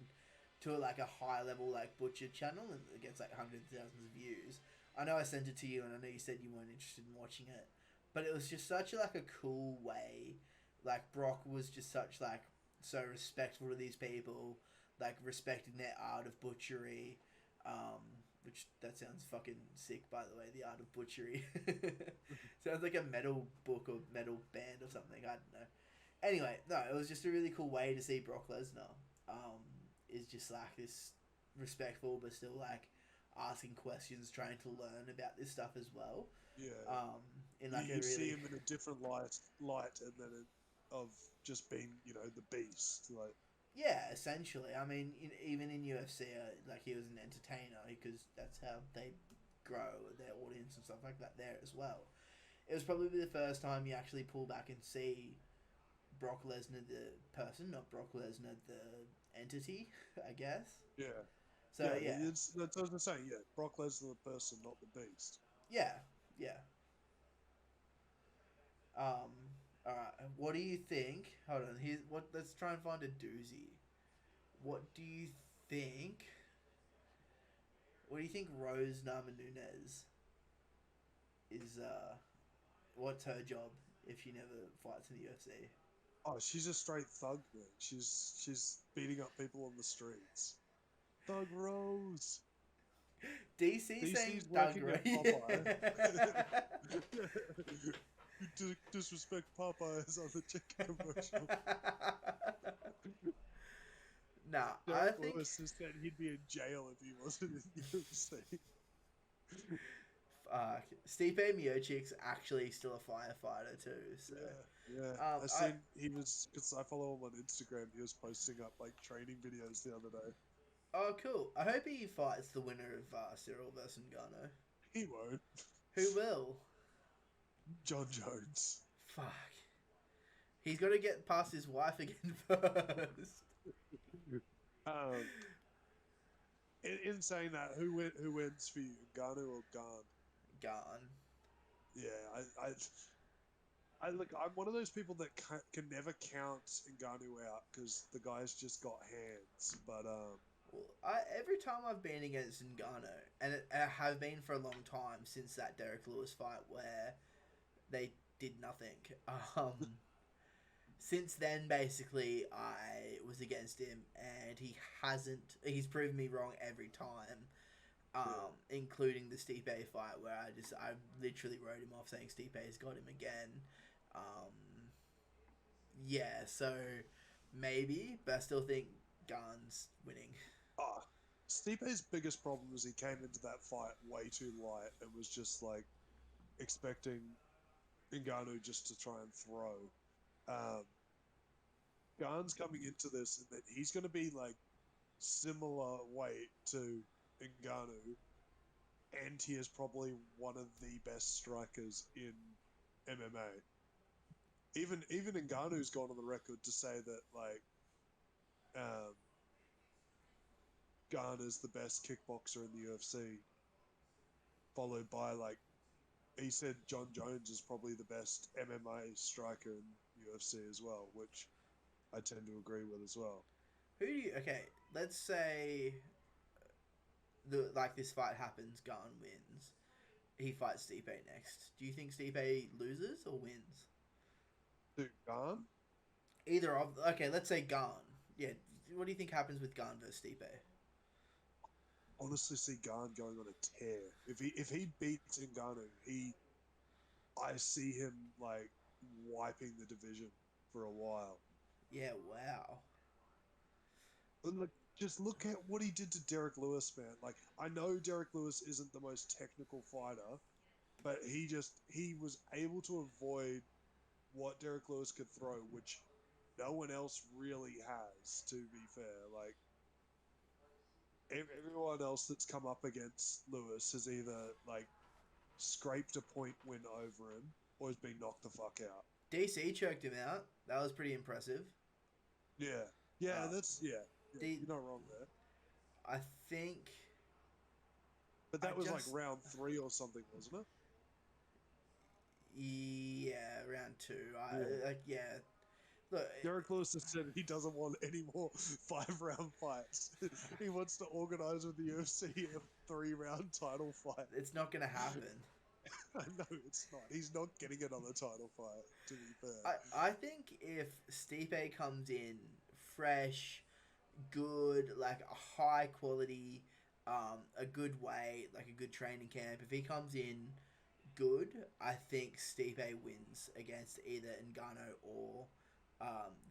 to like a high level like butcher channel and it gets like hundreds of thousands of views. I know I sent it to you and I know you said you weren't interested in watching it, but it was just such like a cool way. Like Brock was just such like so respectful to these people, like respecting their art of butchery. Which that sounds fucking sick, by the way. The Art of Butchery sounds like a metal book or metal band or something. I don't know. Anyway, no, it was just a really cool way to see Brock Lesnar. Is just like this respectful, but still like asking questions, trying to learn about this stuff as well. Yeah. In like you a really see him in a different light, and then of just being, the beast. Like, yeah, essentially. I mean, even in UFC, like he was an entertainer because that's how they grow their audience and stuff like that there as well. It was probably the first time you actually pull back and see Brock Lesnar the person, not Brock Lesnar the entity, I guess. yeah. So yeah, That's what I'm saying. Yeah, Brock Lesnar the person, not the beast. yeah, yeah. Um, all right. What do you think? Hold on. Here's what. Let's try and find a doozy. What do you think? What do you think Rose Namajunas is? What's her job if she never fights in the UFC? Oh, she's a straight thug, man. She's beating up people on the streets. Thug Rose. DC saying DC's Doug working Ray. at Popeye. You disrespect Popeyes on the chicken commercial. Nah, I Derek think Lewis just said he'd be in jail if he wasn't in UFC. Stipe Miocic's actually still a firefighter too. So Yeah. I seen he was, because I follow him on Instagram. He was posting up like training videos the other day. oh cool. I hope he fights the winner of Cyril versus Ngannou. He won't. Who will? John Jones. Fuck. He's got to get past his wife again first. In saying that, who wins for you, Ngannou or Gane? Gone. Yeah, I look. I'm one of those people that can never count Ngannou out because the guy's just got hands. But Well, every time I've been against Ngannou, and I have been for a long time since that Derek Lewis fight where they did nothing. Since then, basically, I was against him, and he's proven me wrong every time. Including the Stipe fight where I literally wrote him off saying Stipe's got him again. Yeah, so maybe, but I still think Garn's winning. Ah, Stipe's biggest problem was he came into that fight way too light and was just like expecting Ngannou just to try and throw. Um, Garn's coming into this and that he's going to be like similar weight to Ngannou, and he is probably one of the best strikers in MMA. Even Ngannou's gone on the record to say that like um, Garner's the best kickboxer in the UFC, followed by like he said John Jones is probably the best MMA striker in UFC as well, which I tend to agree with as well. Who do you? Okay, let's say this fight happens. Garn wins. He fights Stipe next. Do you think Stipe loses or wins? Dude, Garn? Either of. Okay, let's say Garn. Yeah. What do you think happens with Garn versus Stipe? Honestly, see Garn going on a tear. If he beats Ngannou, I see him like wiping the division for a while. Yeah. Wow. And look, just look at what he did to Derek Lewis, man. Like I know Derek Lewis isn't the most technical fighter, but he was able to avoid what Derek Lewis could throw, which no one else really has. To be fair, like everyone else that's come up against Lewis has either like scraped a point win over him or has been knocked the fuck out. DC choked him out. That was pretty impressive. Yeah, yeah, Uh, yeah. D- You're not wrong there. I think. But I that was like just. round 3 or something, wasn't it? Yeah, round two. Yeah. Yeah. Look, Derek Lewis has said he doesn't want any more 5-round fights. He wants to organize with the UFC a 3-round title fight. it's not gonna happen. No, it's not. He's not getting another title fight, to be fair. I think if Stipe comes in fresh, good, like a high quality, a good weight, like a good training camp, if he comes in good, I think Stipe wins against either Ngannou or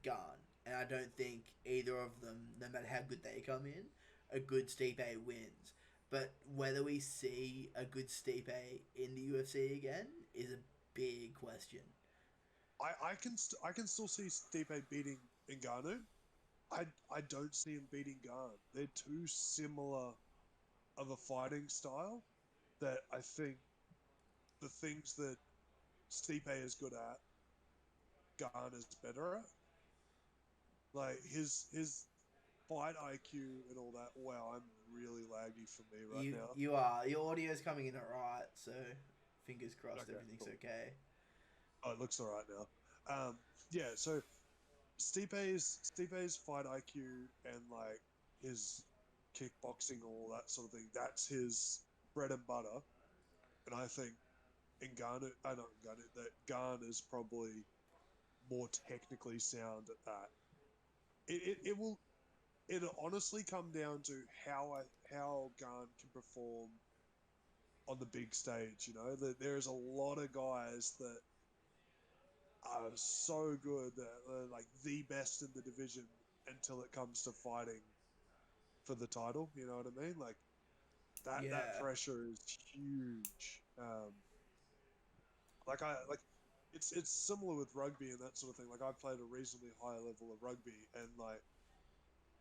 Garn. And I don't think either of them, no matter how good they come in, a good Stipe wins. But whether we see a good Stipe in the UFC again is a big question. I can still see Stipe beating Ngannou. I don't see him beating Garn. They're too similar of a fighting style that I think the things that Stipe is good at, Garn is better at. Like his fight IQ and all that. Wow, I'm really laggy for me right now. You are your audio's coming in alright, so fingers crossed Okay, everything's cool. okay. Oh, it looks alright now. Yeah. So Stipe's fight IQ and like his kickboxing, all that sort of thing. That's his bread and butter. And I think not Ngannou, that Garn is probably more technically sound at that. It will it'll honestly come down to how Garn can perform on the big stage. You know that there's a lot of guys that are so good that are like the best in the division until it comes to fighting for the title. You know what I mean? Like that Yeah. pressure is huge. Like it's similar with rugby and that sort of thing. Like I've played a reasonably high level of rugby, and like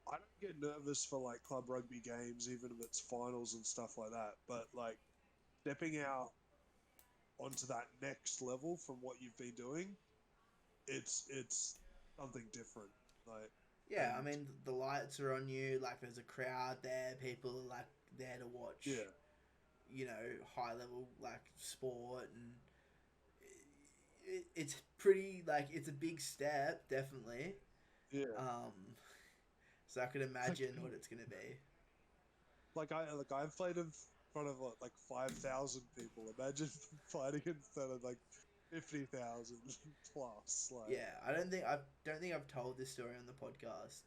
I don't get nervous for like club rugby games, even if it's finals and stuff like that. But like stepping out onto that next level from what you've been doing, it's something different. Like Yeah, I and mean the lights are on you, like there's a crowd there, people are like there to watch, yeah, you know, high level like sport and it's pretty like it's a big step, definitely. yeah. Um so I could Like imagine what it's gonna be. I've played in front of what, like 5,000 people. Imagine fighting in front of like 50,000 plus. Like Yeah, don't think I've told this story on the podcast.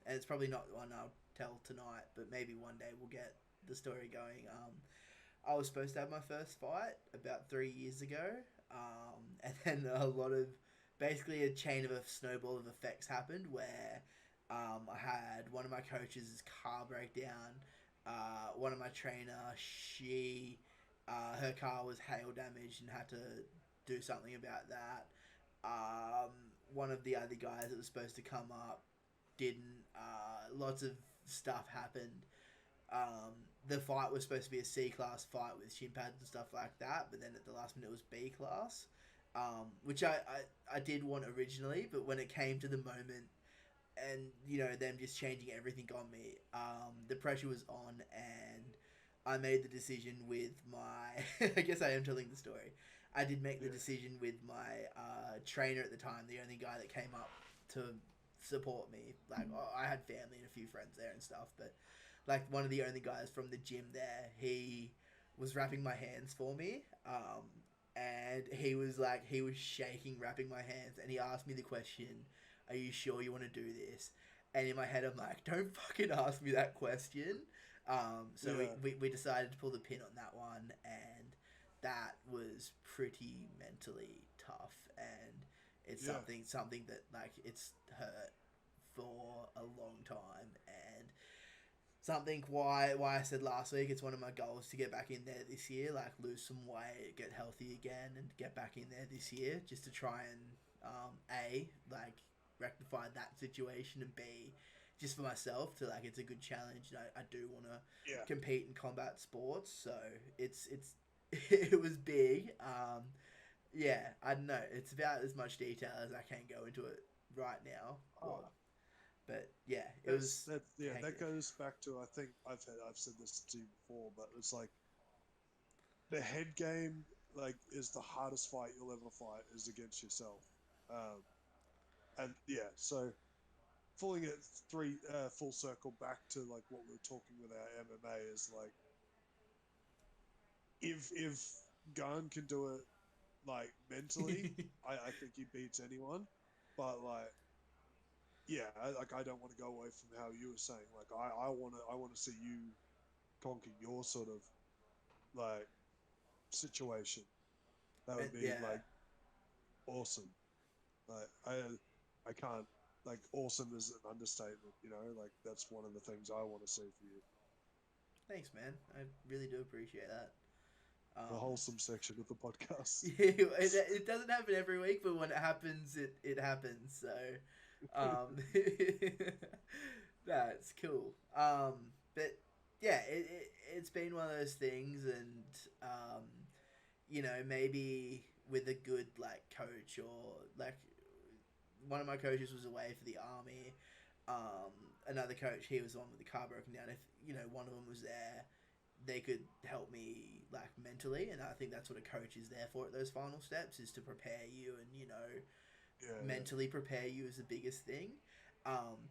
And it's probably not one I'll tell tonight, but maybe one day we'll get the story going. I was supposed to have my first fight about 3 years ago, and then a lot of basically a chain of a snowball of effects happened where I had one of my coaches' car breakdown. One of my trainer, her car was hail damaged and had to do something about that. Um, One of the other guys that was supposed to come up didn't. Lots of stuff happened. The fight was supposed to be a C class fight with shin pads and stuff like that, but then at the last minute it was B class, which I did want originally, but when it came to the moment and them just changing everything on me, the pressure was on, and I made the decision with my. I guess I am telling the story. I did make the decision with my trainer at the time, the only guy that came up to support me. Like I had family and a few friends there and stuff, but like one of the only guys from the gym there, he was wrapping my hands for me. And he was shaking, wrapping my hands, and he asked me the question, "Are you sure you want to do this?" And in my head, I'm like, "Don't fucking ask me that question." So we decided to pull the pin on that one, and that was pretty mentally tough, and it's something that like it's hurt for a long time, and something why I said last week it's one of my goals to get back in there this year, like lose some weight, get healthy again, and get back in there this year, just to try and a like rectify that situation, and b just for myself to like it's a good challenge, and I do want to compete in combat sports, so it's it was big. Yeah, I don't know. It's about as much detail as I can go into it right now. Well, but yeah, that goes back to, I think I've said this to you before, but it's like the head game like is the hardest fight you'll ever fight is against yourself, and so pulling it full circle back to like what we were talking with our MMA is like if Gun can do it like mentally, I think he beats anyone, but like I don't want to go away from how you were saying. Like I want to see you conquer your sort of like situation. That would be yeah. like awesome. Like I can't, like, awesome is an understatement. Like that's one of the things I want to see for you. Thanks, man. I really do appreciate that. The wholesome section of the podcast. It doesn't happen every week, but when it happens, it happens. So, that's cool. But yeah, it's been one of those things, and maybe with a good like coach, or like one of my coaches was away for the army. Another coach, he was the one with the car broken down. If one of them was there, they could help me like mentally, and I think that's what a coach is there for at those final steps, is to prepare you, and mentally prepare you is the biggest thing.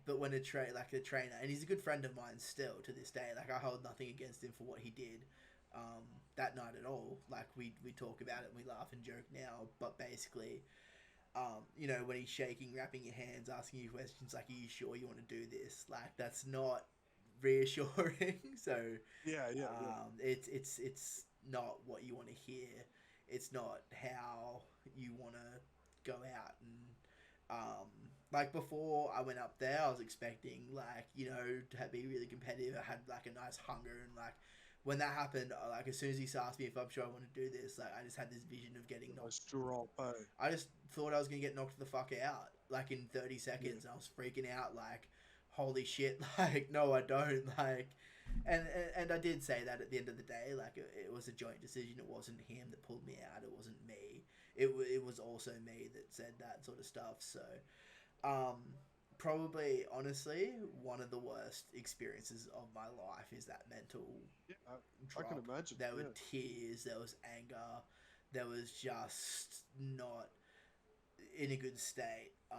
But when a trainer, and he's a good friend of mine still to this day, like I hold nothing against him for what he did that night at all. Like we talk about it and we laugh and joke now, but basically when he's shaking, wrapping your hands, asking you questions like, "Are you sure you want to do this?" Like that's not reassuring. So it's not what you want to hear. It's not how you want to go out, and like before I went up there, I was expecting like to be really competitive. I had like a nice hunger, and like when that happened, like as soon as he asked me if I'm sure I want to do this, like I just had this vision of getting knocked. Nice drop, eh? I just thought I was gonna get knocked the fuck out like in 30 seconds, and I was freaking out like, holy shit, like no I don't, like, and I did say that at the end of the day, like it was a joint decision. It wasn't him that pulled me out. It wasn't me. It was also me that said that sort of stuff. So um, probably, honestly, one of the worst experiences of my life is that mental I can drop. imagine. There were tears, there was anger, there was just not in a good state. I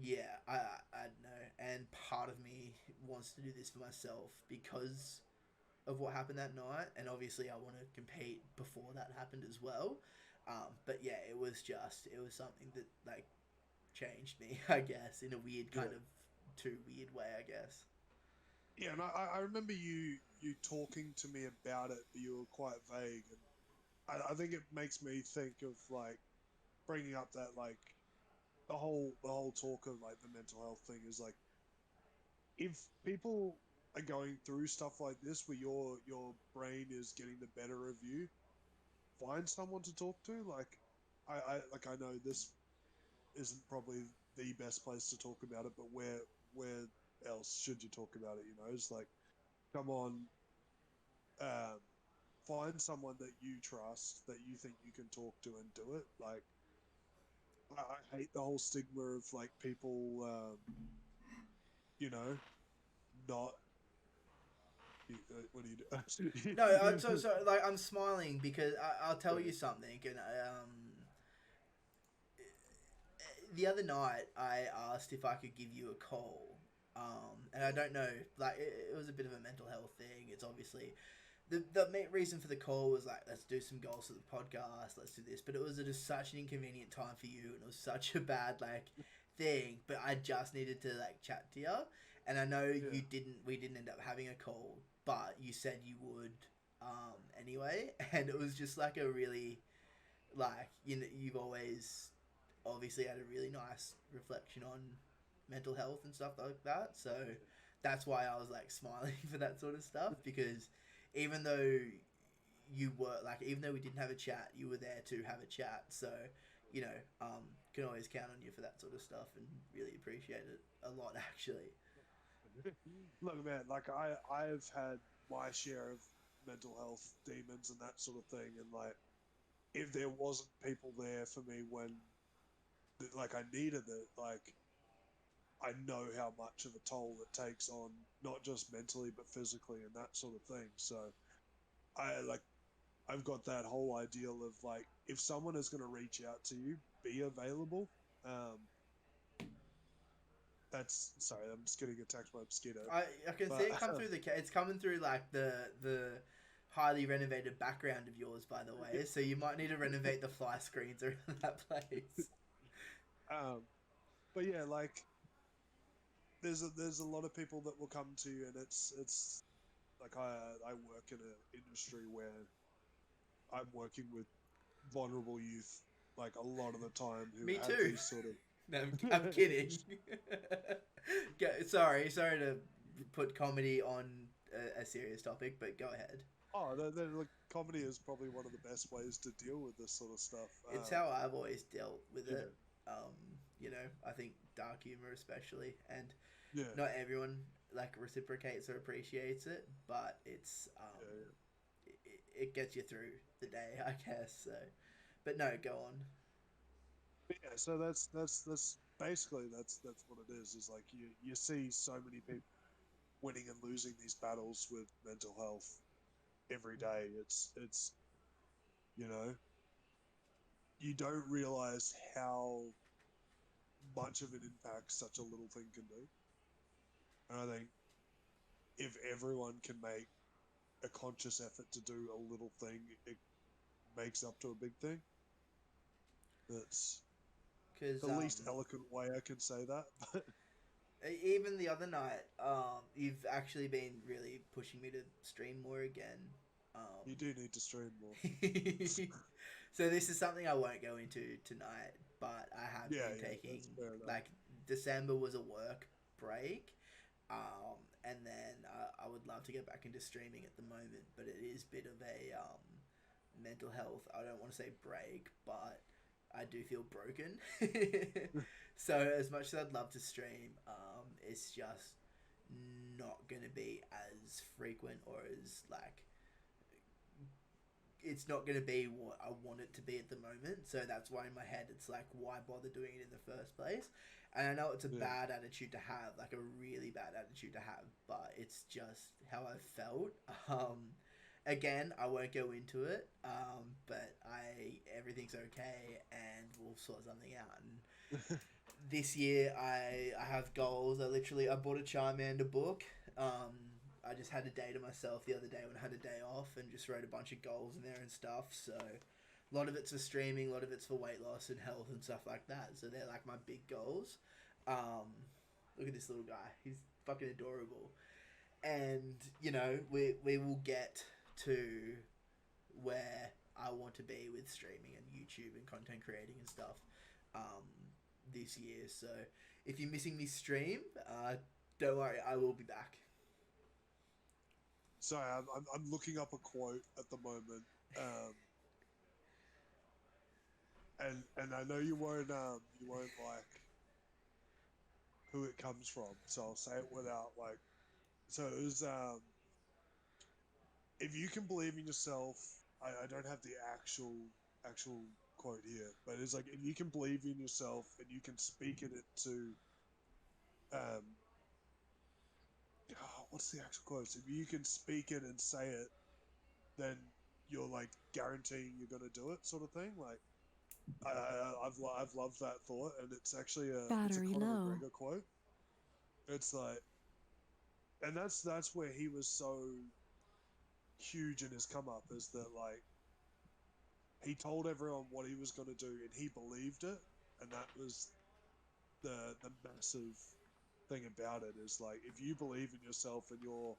don't know. And part of me wants to do this for myself because of what happened that night. And obviously, I want to compete before that happened as well. But yeah, it was something that like changed me, I guess, in a weird kind of too weird way, I guess. Yeah, and I remember you talking to me about it, but you were quite vague, and I think it makes me think of like bringing up that like the whole talk of like the mental health thing is like if people are going through stuff like this where your brain is getting the better of you, find someone to talk to. Like I know this isn't probably the best place to talk about it, but where else should you talk about it? You know, it's like, come on, um, find someone that you trust that you think you can talk to and do it. Like I hate the whole stigma of like people, you know, not. What do you No, do? like I'm smiling because I'll tell you something, and the other night I asked if I could give you a call, and I don't know, like it was a bit of a mental health thing. It's obviously the main reason for the call was like, let's do some goals for the podcast, let's do this, but it was just such an inconvenient time for you, and it was such a bad like thing. But I just needed to like chat to you, and I know Yeah. we didn't end up having a call, but you said you would anyway, and it was just like a really like you've always obviously had a really nice reflection on mental health and stuff like that. So that's why I was like smiling for that sort of stuff, because even though you were like, even though we didn't have a chat, you were there to have a chat. So you know, can always count on you for that sort of stuff, and really appreciate it a lot actually. Look, man, like I've had my share of mental health demons and that sort of thing, and like if there wasn't people there for me when like I needed it, like I know how much of a toll it takes on not just mentally but physically and that sort of thing. So I like I've got that whole ideal of like if someone is going to reach out to you, be available. Um, that's sorry, I'm just getting attacked by a mosquito. I can see But it come through it's coming through like the highly renovated background of yours, by the way. So you might need to renovate the fly screens around that place. um, but yeah, like there's a lot of people that will come to you, and it's like I work in an industry where I'm working with vulnerable youth like a lot of the time who Me have too. these sort No, I'm of kidding. Sorry to put comedy on a serious topic, but go ahead. oh like comedy is probably one of the best ways to deal with this sort of stuff. It's how I've always dealt with Yeah, it. Um, I think dark humor especially, and yeah, not everyone like reciprocates or appreciates it, but it's yeah. it gets you through the day, I guess. So, but no, go on. But yeah, so that's basically that's what it is. Is like you see so many people winning and losing these battles with mental health every day. It's you know you don't realize how much of an impact such a little thing can do. And I think if everyone can make a conscious effort to do a little thing, it makes up to a big thing. That's Because the least eloquent way I can say that, but even the other night, you've actually been really pushing me to stream more again. you do need to stream more. So this is something I won't go into tonight, but I have Yeah, been yeah, taking that's fair enough. like December was a work break, and then I would love to get back into streaming at the moment, but it is a bit of a mental health. I don't want to say break, but I do feel broken. So as much as I'd love to stream, it's just not gonna be as frequent or as like it's not going to be what I want it to be at the moment. So that's why in my head it's like, why bother doing it in the first place? And I know it's a Yeah, bad attitude to have, like a really bad attitude to have, but it's just how I felt. Again, I won't go into it, but everything's okay, and we'll sort something out. And this year, I have goals. I bought a Charmander book. I just had a day to myself the other day when I had a day off, and just wrote a bunch of goals in there and stuff. So a lot of it's for streaming, a lot of it's for weight loss and health and stuff like that. So they're like my big goals. Um, Look at this little guy. He's fucking adorable. And, we will get to where I want to be with streaming and YouTube and content creating and stuff this year. So if you're missing this stream, Don't worry, I will be back. Sorry, I'm looking up a quote at the moment, and I know you won't like who it comes from, so I'll say it without like. So it was if you can believe in yourself. I don't have the actual quote here, but it's like if you can believe in yourself and you can speak it into um. What's the actual quote? If you can speak it and say it, then you're like guaranteeing you're gonna do it, sort of thing. Like I've loved that thought, and it's actually a Battery Conor low. McGregor quote. It's like, and that's where he was so huge in his come up, is that like he told everyone what he was going to do, and he believed it, and that was the massive thing about it, is like if you believe in yourself and you're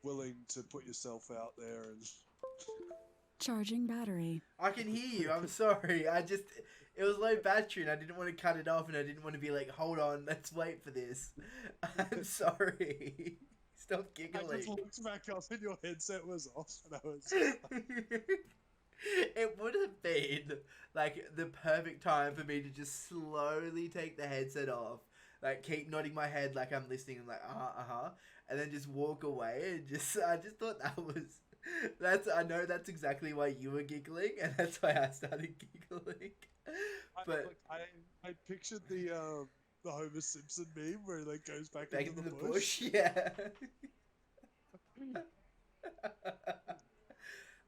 willing to put yourself out there and Charging battery. I can hear you. I'm sorry. It was low battery and I didn't want to cut it off and I didn't want to be like, hold on, let's wait for this. I'm sorry. Stop I giggling. just looked back up and your headset was off, and I was It would have been like the perfect time for me to just slowly take the headset off, like keep nodding my head like I'm listening and like and then just walk away and I just thought that was I know that's exactly why you were giggling and that's why I started giggling. But I pictured the Homer Simpson meme where he like goes back back into into the the bush. bush, yeah.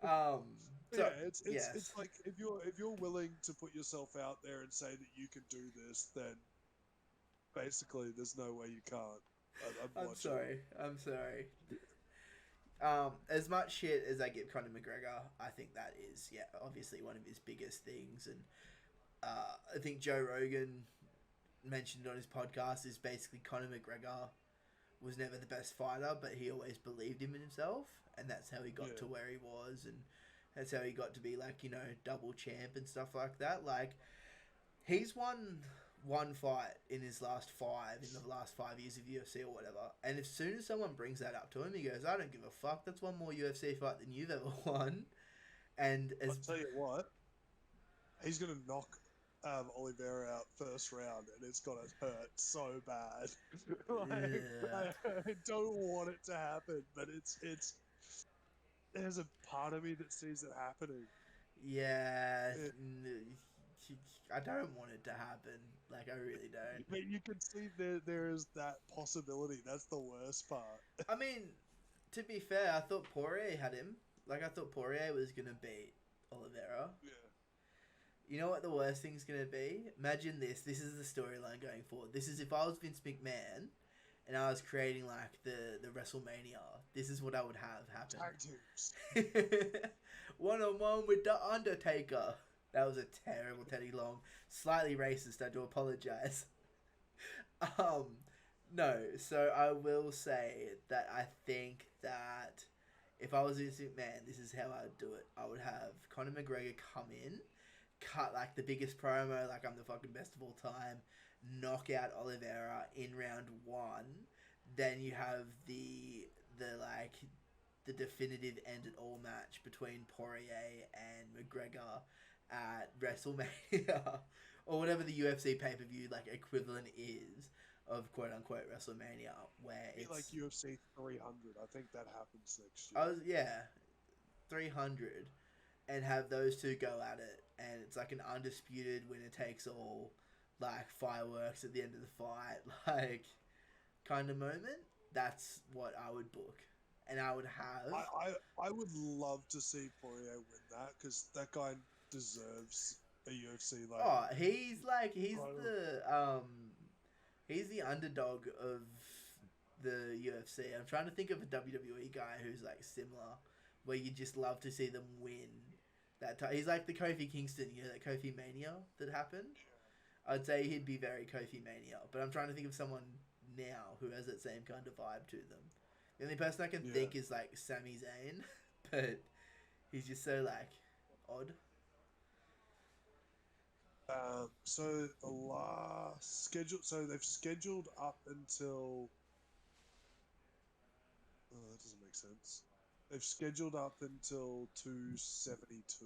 um. So, Yeah, it's yes. like if you're willing to put yourself out there and say that you can do this, then basically there's no way you can't. I'm I'm watching. sorry. I'm sorry. As much shit as I give Conor McGregor, I think that is, yeah, obviously one of his biggest things. And I think Joe Rogan mentioned on his podcast is basically Conor McGregor was never the best fighter, but he always believed in himself, and that's how he got to where he was, and that's how he got to be like, you know, double champ and stuff like that. Like, he's won one fight in his last in the last 5 years of UFC or whatever. And as soon as someone brings that up to him, he goes, I don't give a fuck. That's one more UFC fight than you've ever won. And I'll tell you what, he's gonna knock Oliveira out first round, and it's gonna hurt so bad. I don't want it to happen, but it's there's a part of me that sees it happening. Yeah, It, I don't want it to happen. Like, I really don't. but you can see there is that possibility. That's the worst part. I mean, to be fair, I thought Poirier had him. Like, I thought Poirier was going to beat Oliveira. Yeah. You know what the worst thing's going to be? Imagine this. This is the storyline going forward. This is if I was Vince McMahon and I was creating, like, the WrestleMania. This is what I would have happen. Tag teams. One-on-one with The Undertaker. That was a terrible Teddy Long. Slightly racist, I do apologize. No, so I will say that I think that if I was Vince McMahon, this is how I would do it. I would have Conor McGregor come in, cut like the biggest promo, like I'm the fucking best of all time, knock out Oliveira in round one. Then you have the definitive end it all match between Poirier and McGregor at WrestleMania or whatever the UFC pay-per-view like equivalent is of quote unquote WrestleMania, where it's like UFC 300. I think that happens next year. year. 300, and have those two go at it, and it's like an undisputed winner takes all, like fireworks at the end of the fight, like kind of moment. That's what I would book, and I would have. I would love to see Poirier win that, because that guy deserves a UFC like. Oh, he's the underdog of the UFC. I'm trying to think of a WWE guy who's like similar, where you just love to see them win. He's like the Kofi Kingston, you know, that Kofi Mania that happened. I'd say he'd be very Kofi Mania, but I'm trying to think of someone now who has that same kind of vibe to them. The only person I can think is like Sami Zayn, but he's just so like odd. So the last schedule, so they've scheduled up until that doesn't make sense. They've scheduled up until 272,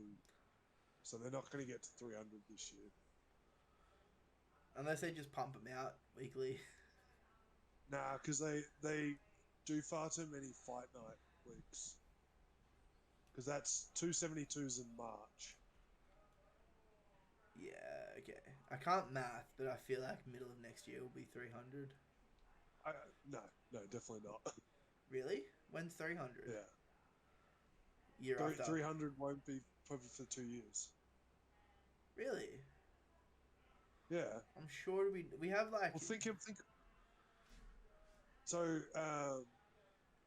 so they're not going to get to 300 this year. Unless they just pump them out weekly. Nah, because they do far too many fight night weeks. Because that's 272s in March. Yeah, okay. I can't math, but I feel like middle of next year will be 300. No, definitely not. Really? When's 300? Yeah. Year after. 300 won't be probably for 2 years. Really? Yeah. I'm sure we have like. Well, think. So,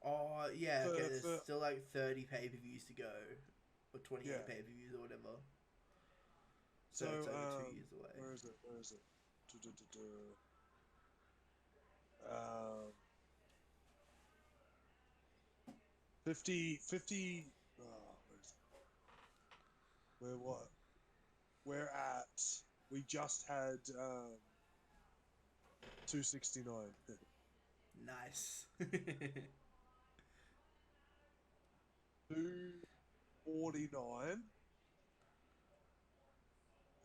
Oh yeah, okay. There's for still like 30 pay-per-views to go, or 28 Yeah. pay-per-views or whatever. so it's over 2 years away. where is it? Um, 50. Oh, where is it? Where what? We're at. We just had 269. Nice. 249.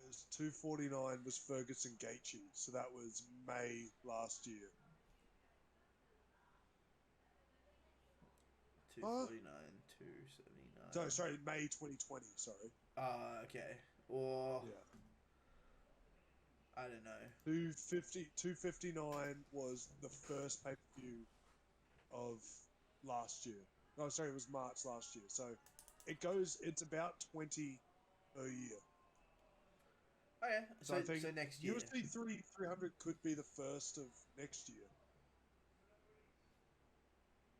There's 249 was Ferguson Gaethje, so that was May last year. 249, 279. Sorry, May 2020. Sorry. Okay. Or Yeah. I don't know. 259 was the first pay per view of last year. No, sorry, it was March last year. So it's about 20 per year. Okay, So I think so next year. UFC 300 could be the first of next year.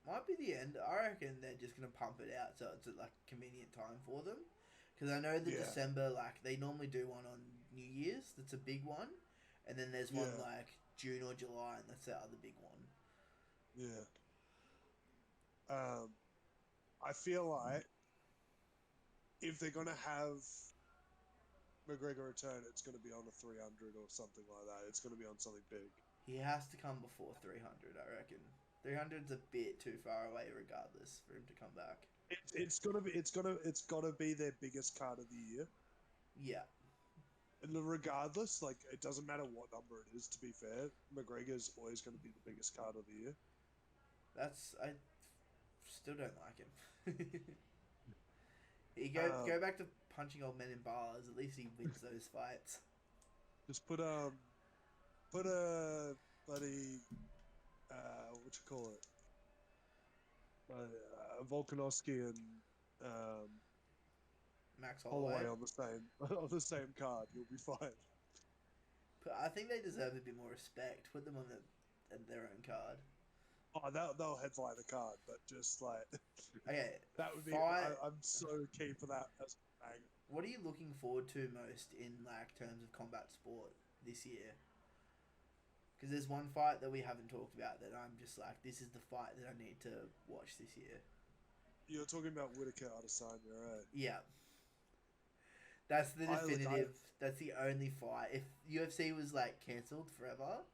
Might be the end. I reckon they're just gonna pump it out so it's at like a convenient time for them. Because I know the Yeah. December, like they normally do one on New Year's. That's a big one, and then there's one Yeah. like June or July, and that's the other big one. Yeah. I feel like if they're gonna have McGregor return, it's gonna be on a 300 or something like that. It's gonna be on something big. He has to come before 300, I reckon. 300's a bit too far away, regardless, for him to come back. It's gotta be their biggest card of the year. Yeah. And regardless, like it doesn't matter what number it is. To be fair, McGregor's always going to be the biggest card of the year. I still don't like him. You go back to punching old men in bars. At least he wins those fights. Just put a bloody what you call it, Volkanovski and Max Holloway on the same card. You'll be fine. But I think they deserve a bit more respect. Put them on their own card. Oh, they'll headline the card, but just like Okay, that would be. I'm so keen for that as a bang. What are you looking forward to most in like terms of combat sport this year? Because there's one fight that we haven't talked about that I'm just like, this is the fight that I need to watch this year. You're talking about Whittaker Adesanya, right? Yeah. That's the definitive. That's the only fight. If UFC was like cancelled forever,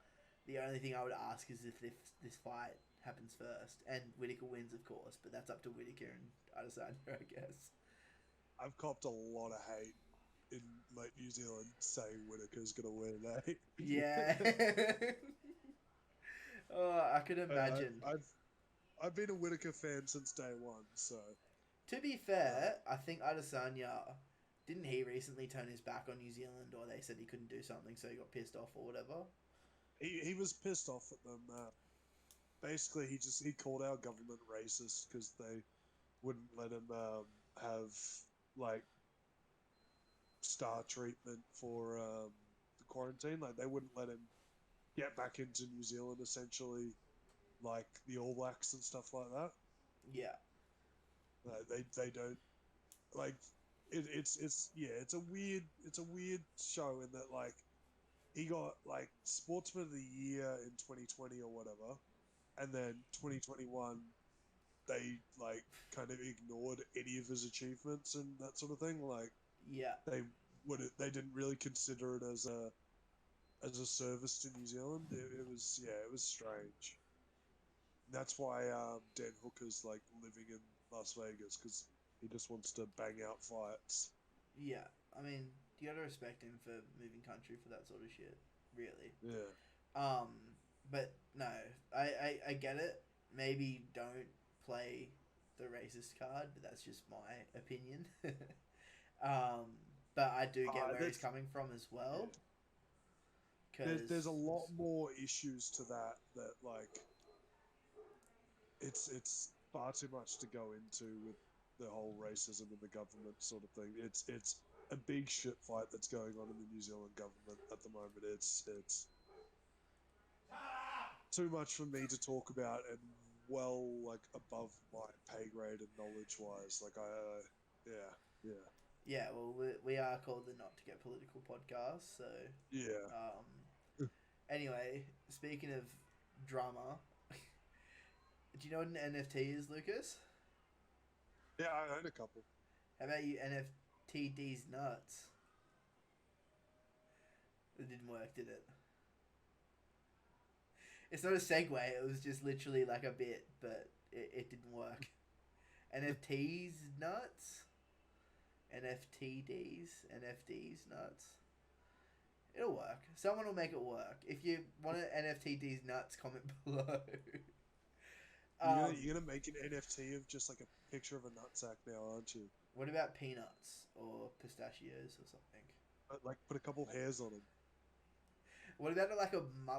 the only thing I would ask is if this fight happens first, and Whittaker wins, of course. But that's up to Whittaker and Adesanya, I guess. I've copped a lot of hate in like New Zealand saying Whittaker's gonna win, eh? Yeah. Oh, I could imagine. I've been a Whittaker fan since day one, so. To be fair, I think Adesanya, didn't he recently turn his back on New Zealand, or they said he couldn't do something, so he got pissed off or whatever? He was pissed off at them. Basically, he called our government racist because they wouldn't let him have like star treatment for the quarantine. Like they wouldn't let him get back into New Zealand, essentially, like the All Blacks and stuff like that. Yeah. They don't like it's a weird show in that like he got like Sportsman of the Year in 2020 or whatever, and then 2021 they like kind of ignored any of his achievements and that sort of thing. Like Yeah. they didn't really consider it as a service to New Zealand. It was strange. That's why Dan Hooker's like living in Las Vegas because he just wants to bang out fights. Yeah, I mean, you gotta respect him for moving country for that sort of shit. Really. Yeah. Um, but no, I get it. Maybe don't play the racist card, but that's just my opinion. um, but I do get where he's That's coming from as well. yeah. Cause There's a lot more issues to that like it's far too much to go into with the whole racism and the government sort of thing. It's a big shit fight that's going on in the New Zealand government at the moment. It's too much for me to talk about and well like above my pay grade and knowledge wise. Like yeah yeah, well, we are called the Not to Get Political podcast. So yeah anyway, speaking of drama, do you know what an NFT is, Lucas? yeah. I own a couple. How about you NFT these nuts? It didn't work, did it? It's not a segue. It was just literally like a bit, but it didn't work. NFTs nuts. NFTs nuts. It'll work. Someone will make it work. If you want to NFTs nuts, comment below. You're gonna make an NFT of just like a picture of a nutsack now, aren't you? What about peanuts or pistachios or something? Like put a couple hairs on them. What about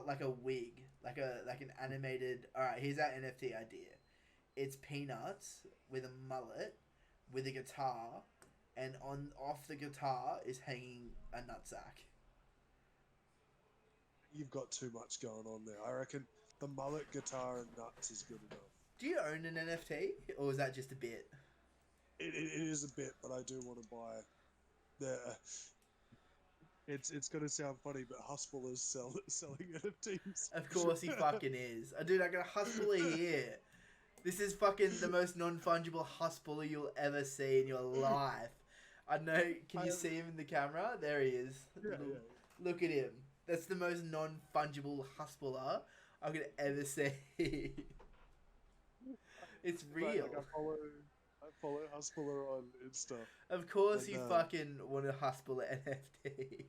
like a wig, like an animated? All right, here's our NFT idea. It's peanuts with a mullet, with a guitar, and on off the guitar is hanging a nutsack. You've got too much going on there. I reckon the mullet, guitar, and nuts is good enough. Do you own an NFT, or is that just a bit? It is a bit, but I do want to buy the. It's gonna sound funny, but Husple is selling NFTs. Of course he fucking is. Dude, I got a Husbuller here. This is fucking the most non-fungible Husbuller you'll ever see in your life. I know. Can you see him in the camera? There he is. Yeah. Look at him. That's the most non-fungible Husbuller I could ever see. It's real. Like I follow Hustler on Insta. Of course, and, you fucking want a Husbuller NFT.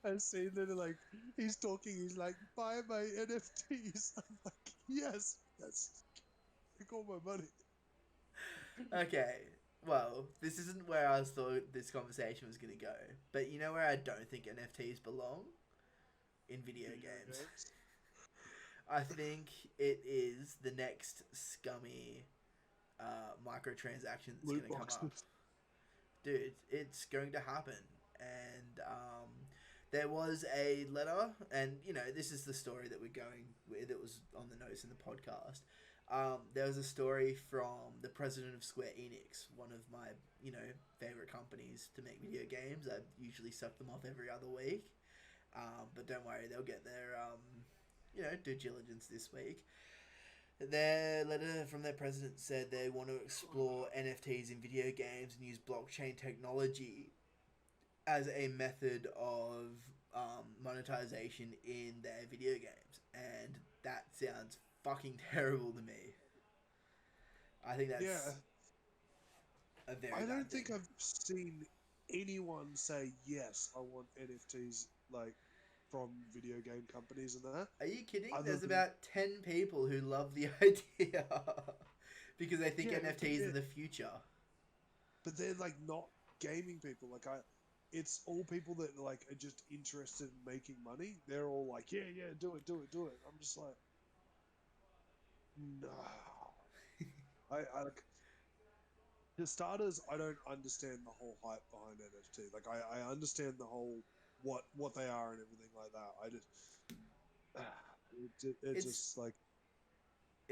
I've seen that like he's talking. He's like, buy my NFTs. I'm like, yes, take all my money. Okay, well, this isn't where I thought this conversation was going to go. But you know where I don't think NFTs belong? In video games. I think it is the next scummy microtransaction that's going to come up. Dude, it's going to happen. And there was a letter, and you know, this is the story that we're going with. It was on the notes in the podcast. There was a story from the president of Square Enix, one of my, you know, favorite companies to make video games. I usually suck them off every other week. But don't worry, they'll get their, you know, due diligence this week. Their letter from their president said they want to explore NFTs in video games and use blockchain technology as a method of monetization in their video games. And that sounds fucking terrible to me. I think that's a very I bad don't thing. think I've seen anyone say yes. I want NFTs like from video game companies and that. Are you kidding? Other There's than- about 10 people who love the idea because they think NFTs are the future. But they're like not gaming people. Like it's all people that like are just interested in making money. They're all like, yeah, do it. I'm just like, no. I like. For starters, I don't understand the whole hype behind NFT. Like, I understand the whole what they are and everything like that. I just it's just like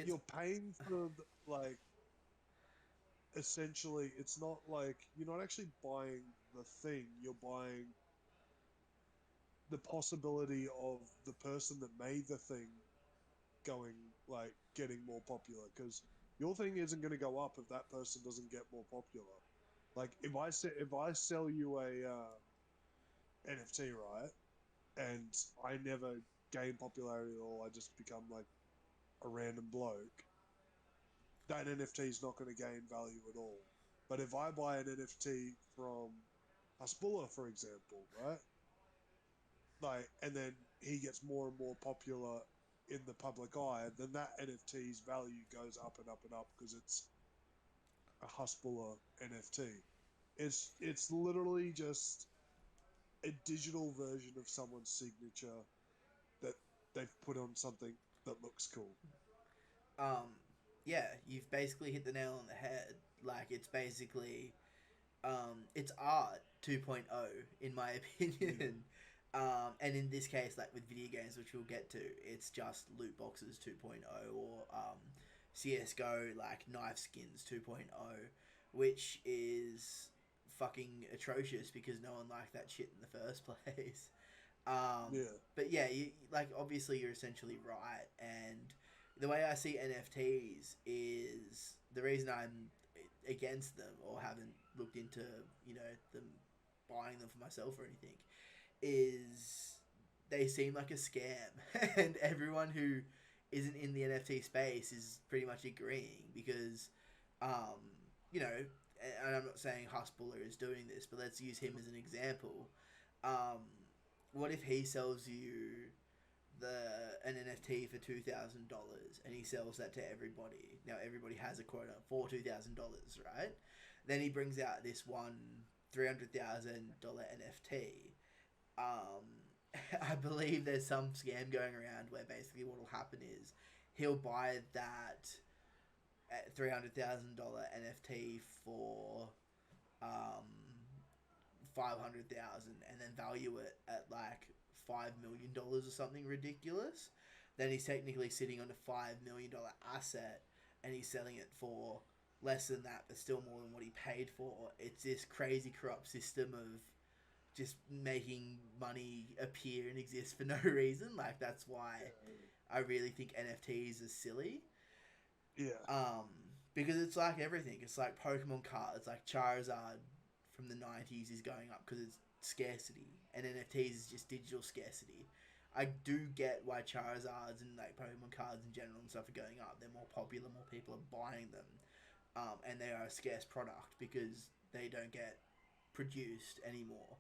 you're paying for like essentially. It's not like you're not actually buying the thing. You're buying the possibility of the person that made the thing going like getting more popular because your thing isn't going to go up if that person doesn't get more popular. Like if I sell you a NFT, right, and I never gain popularity at all, I just become like a random bloke, that NFT is not going to gain value at all. But if I buy an NFT from Hasbulla, for example, right? Like, and then he gets more and more popular in the public eye, then that NFT's value goes up and up and up because it's a Hasbulla NFT. It's literally just a digital version of someone's signature that they've put on something that looks cool. Yeah, you've basically hit the nail on the head. Like, it's basically, it's art 2.0, in my opinion. And in this case, like with video games, which we'll get to, it's just loot boxes 2.0 or CSGO, like knife skins 2.0, which is fucking atrocious because no one liked that shit in the first place. Yeah. But yeah, like obviously you're essentially right, and the way I see NFTs is the reason I'm against them or haven't looked into them buying them for myself or anything is they seem like a scam, and everyone who isn't in the NFT space is pretty much agreeing because, um, and I'm not saying Husbuller is doing this, but let's use him as an example. Um, what if he sells you an NFT for $2,000 and he sells that to everybody? Now everybody has a quota for $2,000, right? Then he brings out this one $300,000 NFT. I believe there's some scam going around where basically what will happen is he'll buy that $300,000 NFT for 500,000 and then value it at like $5 million or something ridiculous. Then he's technically sitting on a $5 million asset and he's selling it for less than that, but still more than what he paid for. It's this crazy corrupt system of just making money appear and exist for no reason. Like, that's why I really think NFTs are silly. Yeah. Because it's like everything. It's like Pokemon cards. Like Charizard from the 90s is going up because it's scarcity, and NFTs is just digital scarcity. I do get why Charizards and like Pokemon cards in general and stuff are going up. They're more popular, more people are buying them, and they are a scarce product because they don't get produced anymore.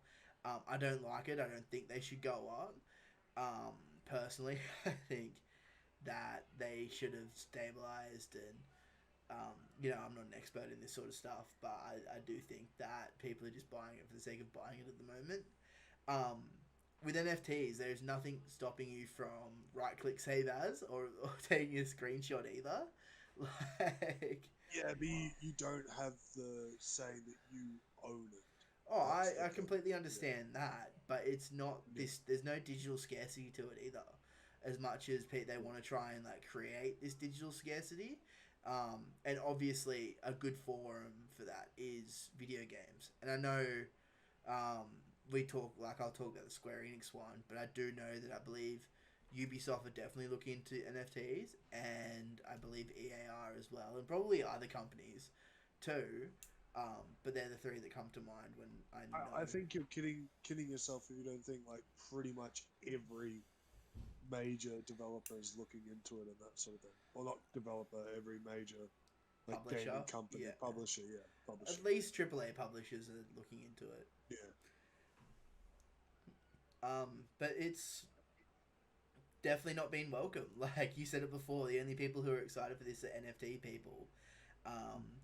I don't like it. I don't think they should go up. Personally, I think that they should have stabilized and I'm not an expert in this sort of stuff, but I do think that people are just buying it for the sake of buying it at the moment. With NFTs, there's nothing stopping you from right-click save as or taking a screenshot either. Like, yeah, but you don't have the saying that you own it. oh, That's I the thing. completely understand that, but it's not Yeah. this. There's no digital scarcity to it either. As much as they want to try and like create this digital scarcity, and obviously a good forum for that is video games. And I know, I'll talk about the Square Enix one, but I do know that I believe Ubisoft are definitely looking into NFTs, and I believe EA are as well, and probably other companies too. But they're the three that come to mind when I know. I think you're kidding yourself if you don't think like pretty much every major developer is looking into it and that sort of thing. Well, not developer, every major like Publisher, gaming company, yeah. publisher. At least AAA publishers are looking into it. Yeah. But it's definitely not been welcome. Like you said it before, the only people who are excited for this are NFT people.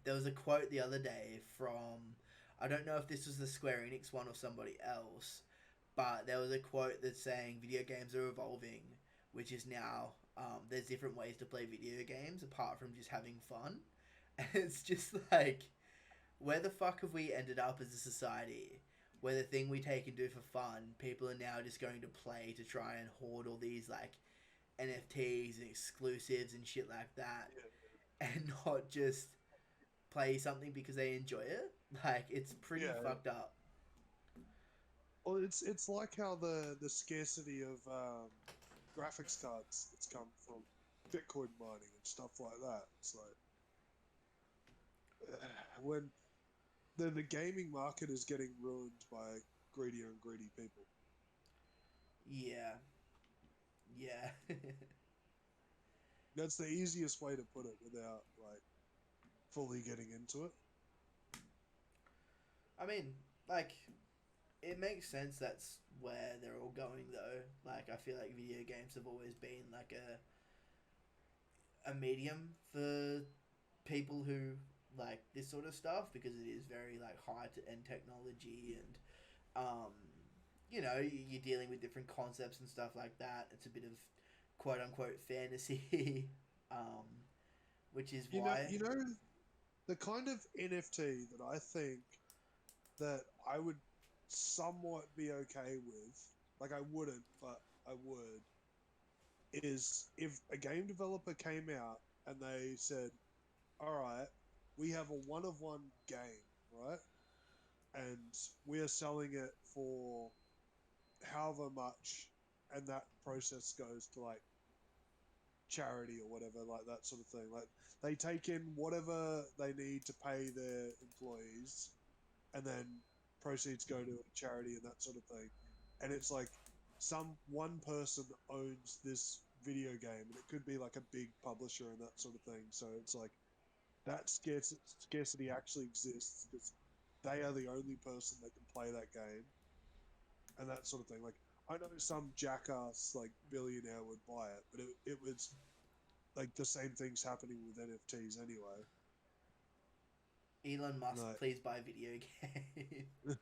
There was a quote the other day from, I don't know if this was the Square Enix one or somebody else, but there was a quote that's saying video games are evolving, which is now there's different ways to play video games apart from just having fun. And it's just like, where the fuck have we ended up as a society where the thing we take and do for fun, people are now just going to play to try and hoard all these like NFTs and exclusives and shit like that, and not just play something because they enjoy it? Like, it's pretty fucked up. Well, it's like how the scarcity of graphics cards that's come from Bitcoin mining and stuff like that. It's like when the gaming market is getting ruined by greedier and greedy people. Yeah. that's the easiest way to put it without like fully getting into it. I mean, like, it makes sense that's where they're all going, though. Like, I feel like video games have always been, like, a medium for people who like this sort of stuff because it is very, like, high-end technology and, you're dealing with different concepts and stuff like that. It's a bit of quote-unquote fantasy, um, which is why... You know, the kind of NFT that I think that I would somewhat be okay with, like I wouldn't, but I would, is if a game developer came out and they said, all right, we have a one of one game, right? And we are selling it for however much, and that process goes to like charity or whatever, like that sort of thing. Like they take in whatever they need to pay their employees, and then proceeds go to a charity and that sort of thing. And it's like some one person owns this video game, and it could be like a big publisher and that sort of thing. So it's like that scarcity actually exists because they are the only person that can play that game, and that sort of thing. Like I know some jackass like billionaire would buy it, but it was like the same things happening with NFTs anyway. Elon Musk, Like, please buy video game.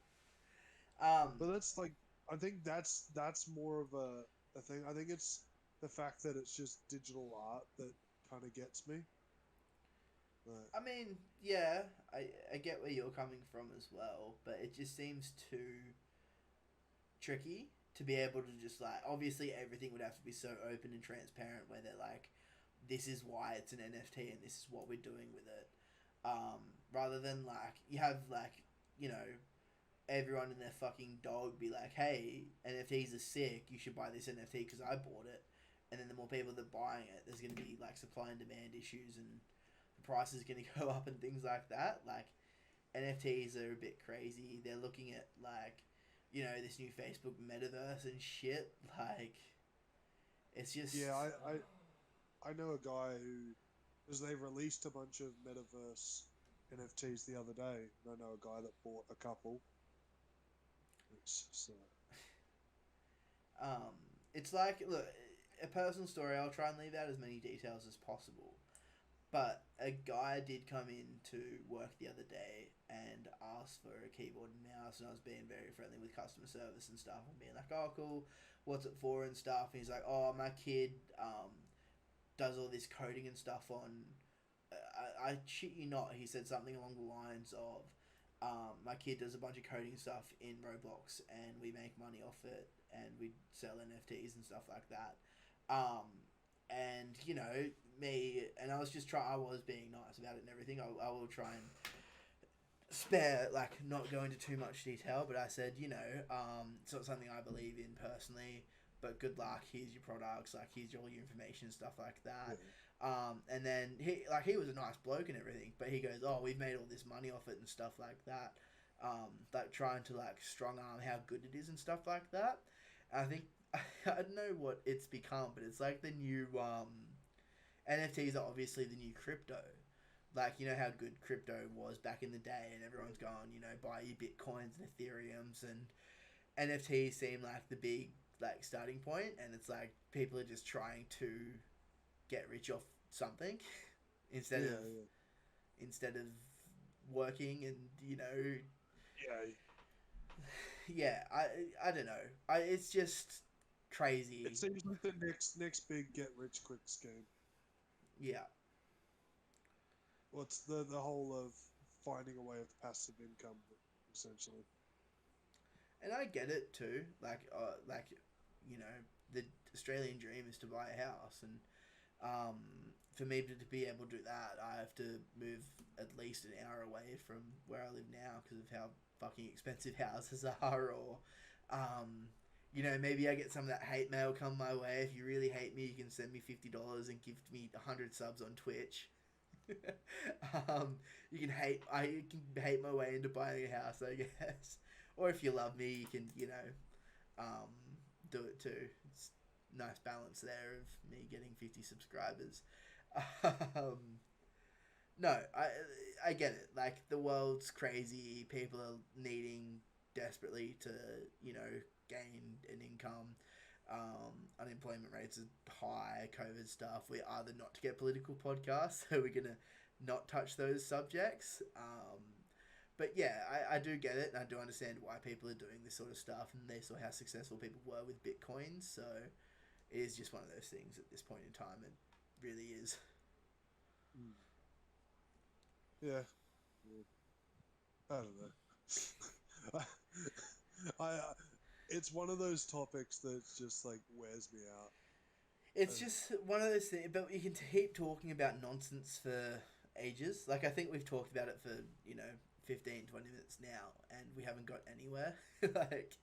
but that's like, I think that's more of a thing. I think it's the fact that it's just digital art that kind of gets me. Like, I mean, yeah, I get where you're coming from as well, but it just seems too tricky to be able to just, like, obviously everything would have to be so open and transparent where they're like, this is why it's an NFT and this is what we're doing with it. Rather than, like, you have, like, everyone and their fucking dog be like, hey, NFTs are sick, you should buy this NFT because I bought it. And then the more people that are buying it, there's going to be, like, supply and demand issues and the price is going to go up and things like that. Like, NFTs are a bit crazy. They're looking at, like, this new Facebook metaverse and shit. Like, it's just... yeah, I know a guy who, because they released a bunch of metaverse NFTs the other day, and I know a guy that bought a couple. It's just, Um, it's like, look, a personal story. I'll try and leave out as many details as possible. But a guy did come in to work the other day and asked for a keyboard and mouse, and I was being very friendly with customer service and stuff, and being like, "Oh, cool, what's it for?" and stuff. And he's like, "Oh, my kid does all this coding and stuff on." I shit you not. He said something along the lines of, "My kid does a bunch of coding stuff in Roblox, and we make money off it, and we sell NFTs and stuff like that." And me, and I was being nice about it and everything. I will try and spare, like, not go into too much detail, but I said, it's not something I believe in personally, but good luck, here's your products, like, here's all your information and stuff like that. yeah. And then he was a nice bloke and everything, but he goes, oh, we've made all this money off it and stuff like that. Like, trying to, like, strong arm how good it is and stuff like that. And I think, I don't know what it's become, but it's like the new, NFTs are obviously the new crypto. Like, you know how good crypto was back in the day, and everyone's gone, buy your Bitcoins and Ethereums, and NFTs seem like the big, like, starting point, and it's like people are just trying to get rich off something instead of instead of working, and yeah. I don't know. It's just crazy. It seems like the next big get rich quick scheme. Yeah. What's the whole of finding a way of passive income, essentially. And I get it too. The Australian dream is to buy a house, and for me to be able to do that, I have to move at least an hour away from where I live now because of how fucking expensive houses are. Or, maybe I get some of that hate mail come my way. If you really hate me, you can send me $50 and give me 100 subs on Twitch. You can hate my way into buying a house, I guess. Or if you love me, you can do it too. It's nice balance there of me getting 50 subscribers. Um, no, I get it. Like the world's crazy. People are needing desperately to gain an income. Unemployment rates are high. COVID stuff. We're either not to get political podcasts, so we're gonna not touch those subjects. But yeah, I do get it, and I do understand why people are doing this sort of stuff, and they saw how successful people were with Bitcoin. So it is just one of those things at this point in time. It really is. Mm. Yeah. Yeah. I don't know. I it's one of those topics that just like wears me out. It's just one of those things, but you can keep talking about nonsense for ages. Like, I think we've talked about it for, 15, 20 minutes now, and we haven't got anywhere. Like,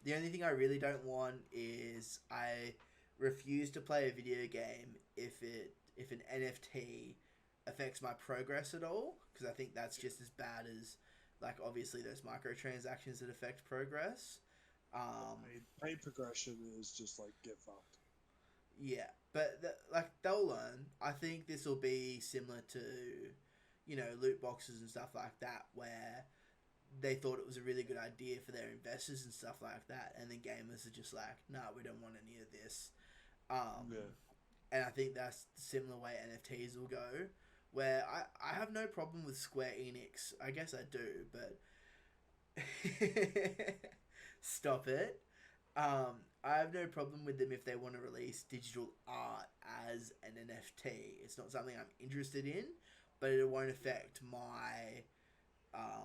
the only thing I really don't want is I refuse to play a video game if an NFT affects my progress at all, because I think that's just as bad as, like, obviously those microtransactions that affect progress. Paid progression is just like get fucked. Yeah, but like they'll learn. I think this will be similar to, loot boxes and stuff like that, where they thought it was a really good idea for their investors and stuff like that, and the gamers are just like, nah, we don't want any of this. Yeah. And I think that's the similar way NFTs will go, where I have no problem with Square Enix. I guess I do, but stop it. I have no problem with them if they want to release digital art as an NFT. It's not something I'm interested in, but it won't affect my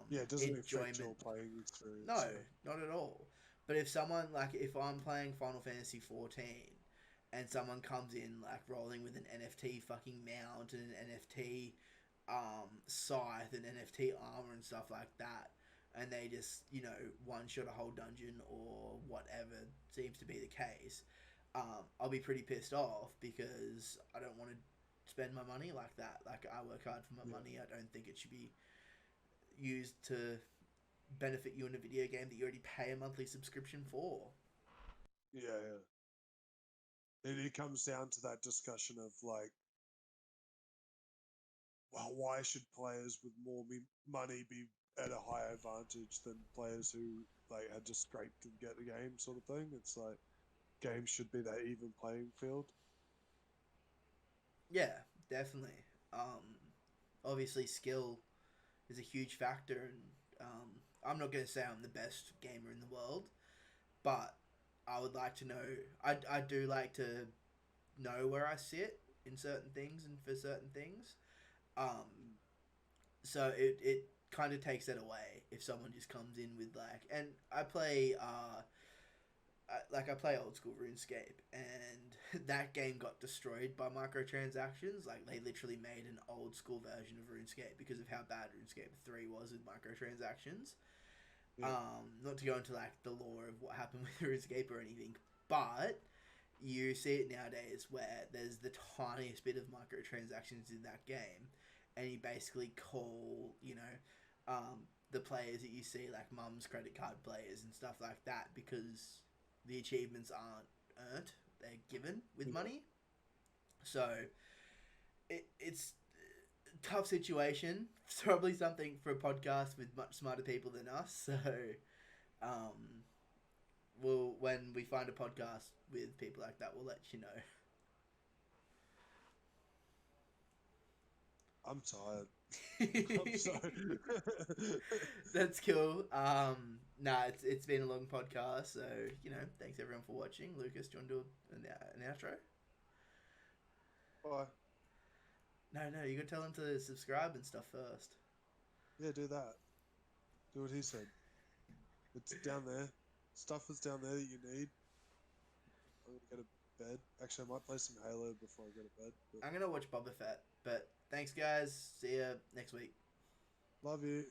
Yeah, it doesn't enjoyment. affect your playing experience. No, Yeah. not at all. But if someone, like, if I'm playing Final Fantasy 14 and someone comes in, like, rolling with an NFT fucking mount and an NFT scythe and NFT armor and stuff like that, and they just, one shot a whole dungeon or whatever seems to be the case, I'll be pretty pissed off because I don't want to spend my money like that. Like, I work hard for my money. I don't think it should be used to benefit you in a video game that you already pay a monthly subscription for. Yeah, yeah. It comes down to that discussion of like, well, why should players with more money be at a higher advantage than players who like had to scrape to get the game, sort of thing? It's like games should be that even playing field. Yeah, definitely. Obviously, skill is a huge factor, and I'm not going to say I'm the best gamer in the world, but I would like to know. I do like to know where I sit in certain things and for certain things. Um, so it kind of takes that away if someone just comes in with like, and I play I play old school RuneScape, and that game got destroyed by microtransactions. Like, they literally made an old school version of RuneScape because of how bad RuneScape 3 was with microtransactions. Yeah. Not to go into like the lore of what happened with RuneScape or anything, but you see it nowadays where there's the tiniest bit of microtransactions in that game, and you basically call, the players that you see, like mum's credit card players and stuff like that, because the achievements aren't earned, they're given with money. So it's a tough situation. It's probably something for a podcast with much smarter people than us. So um, when we find a podcast with people like that, we'll let you know. I'm tired. I'm sorry. That's cool. It's been a long podcast, so thanks everyone for watching. Lucas, do you want to do an outro? Bye. No, you gotta tell them to subscribe and stuff first. Yeah, do that. Do what he said. It's down there. Stuff is down there that you need. I'm gonna go to bed. Actually, I might play some Halo before I go to bed. But I'm gonna watch Boba Fett, but thanks guys. See ya next week. love you.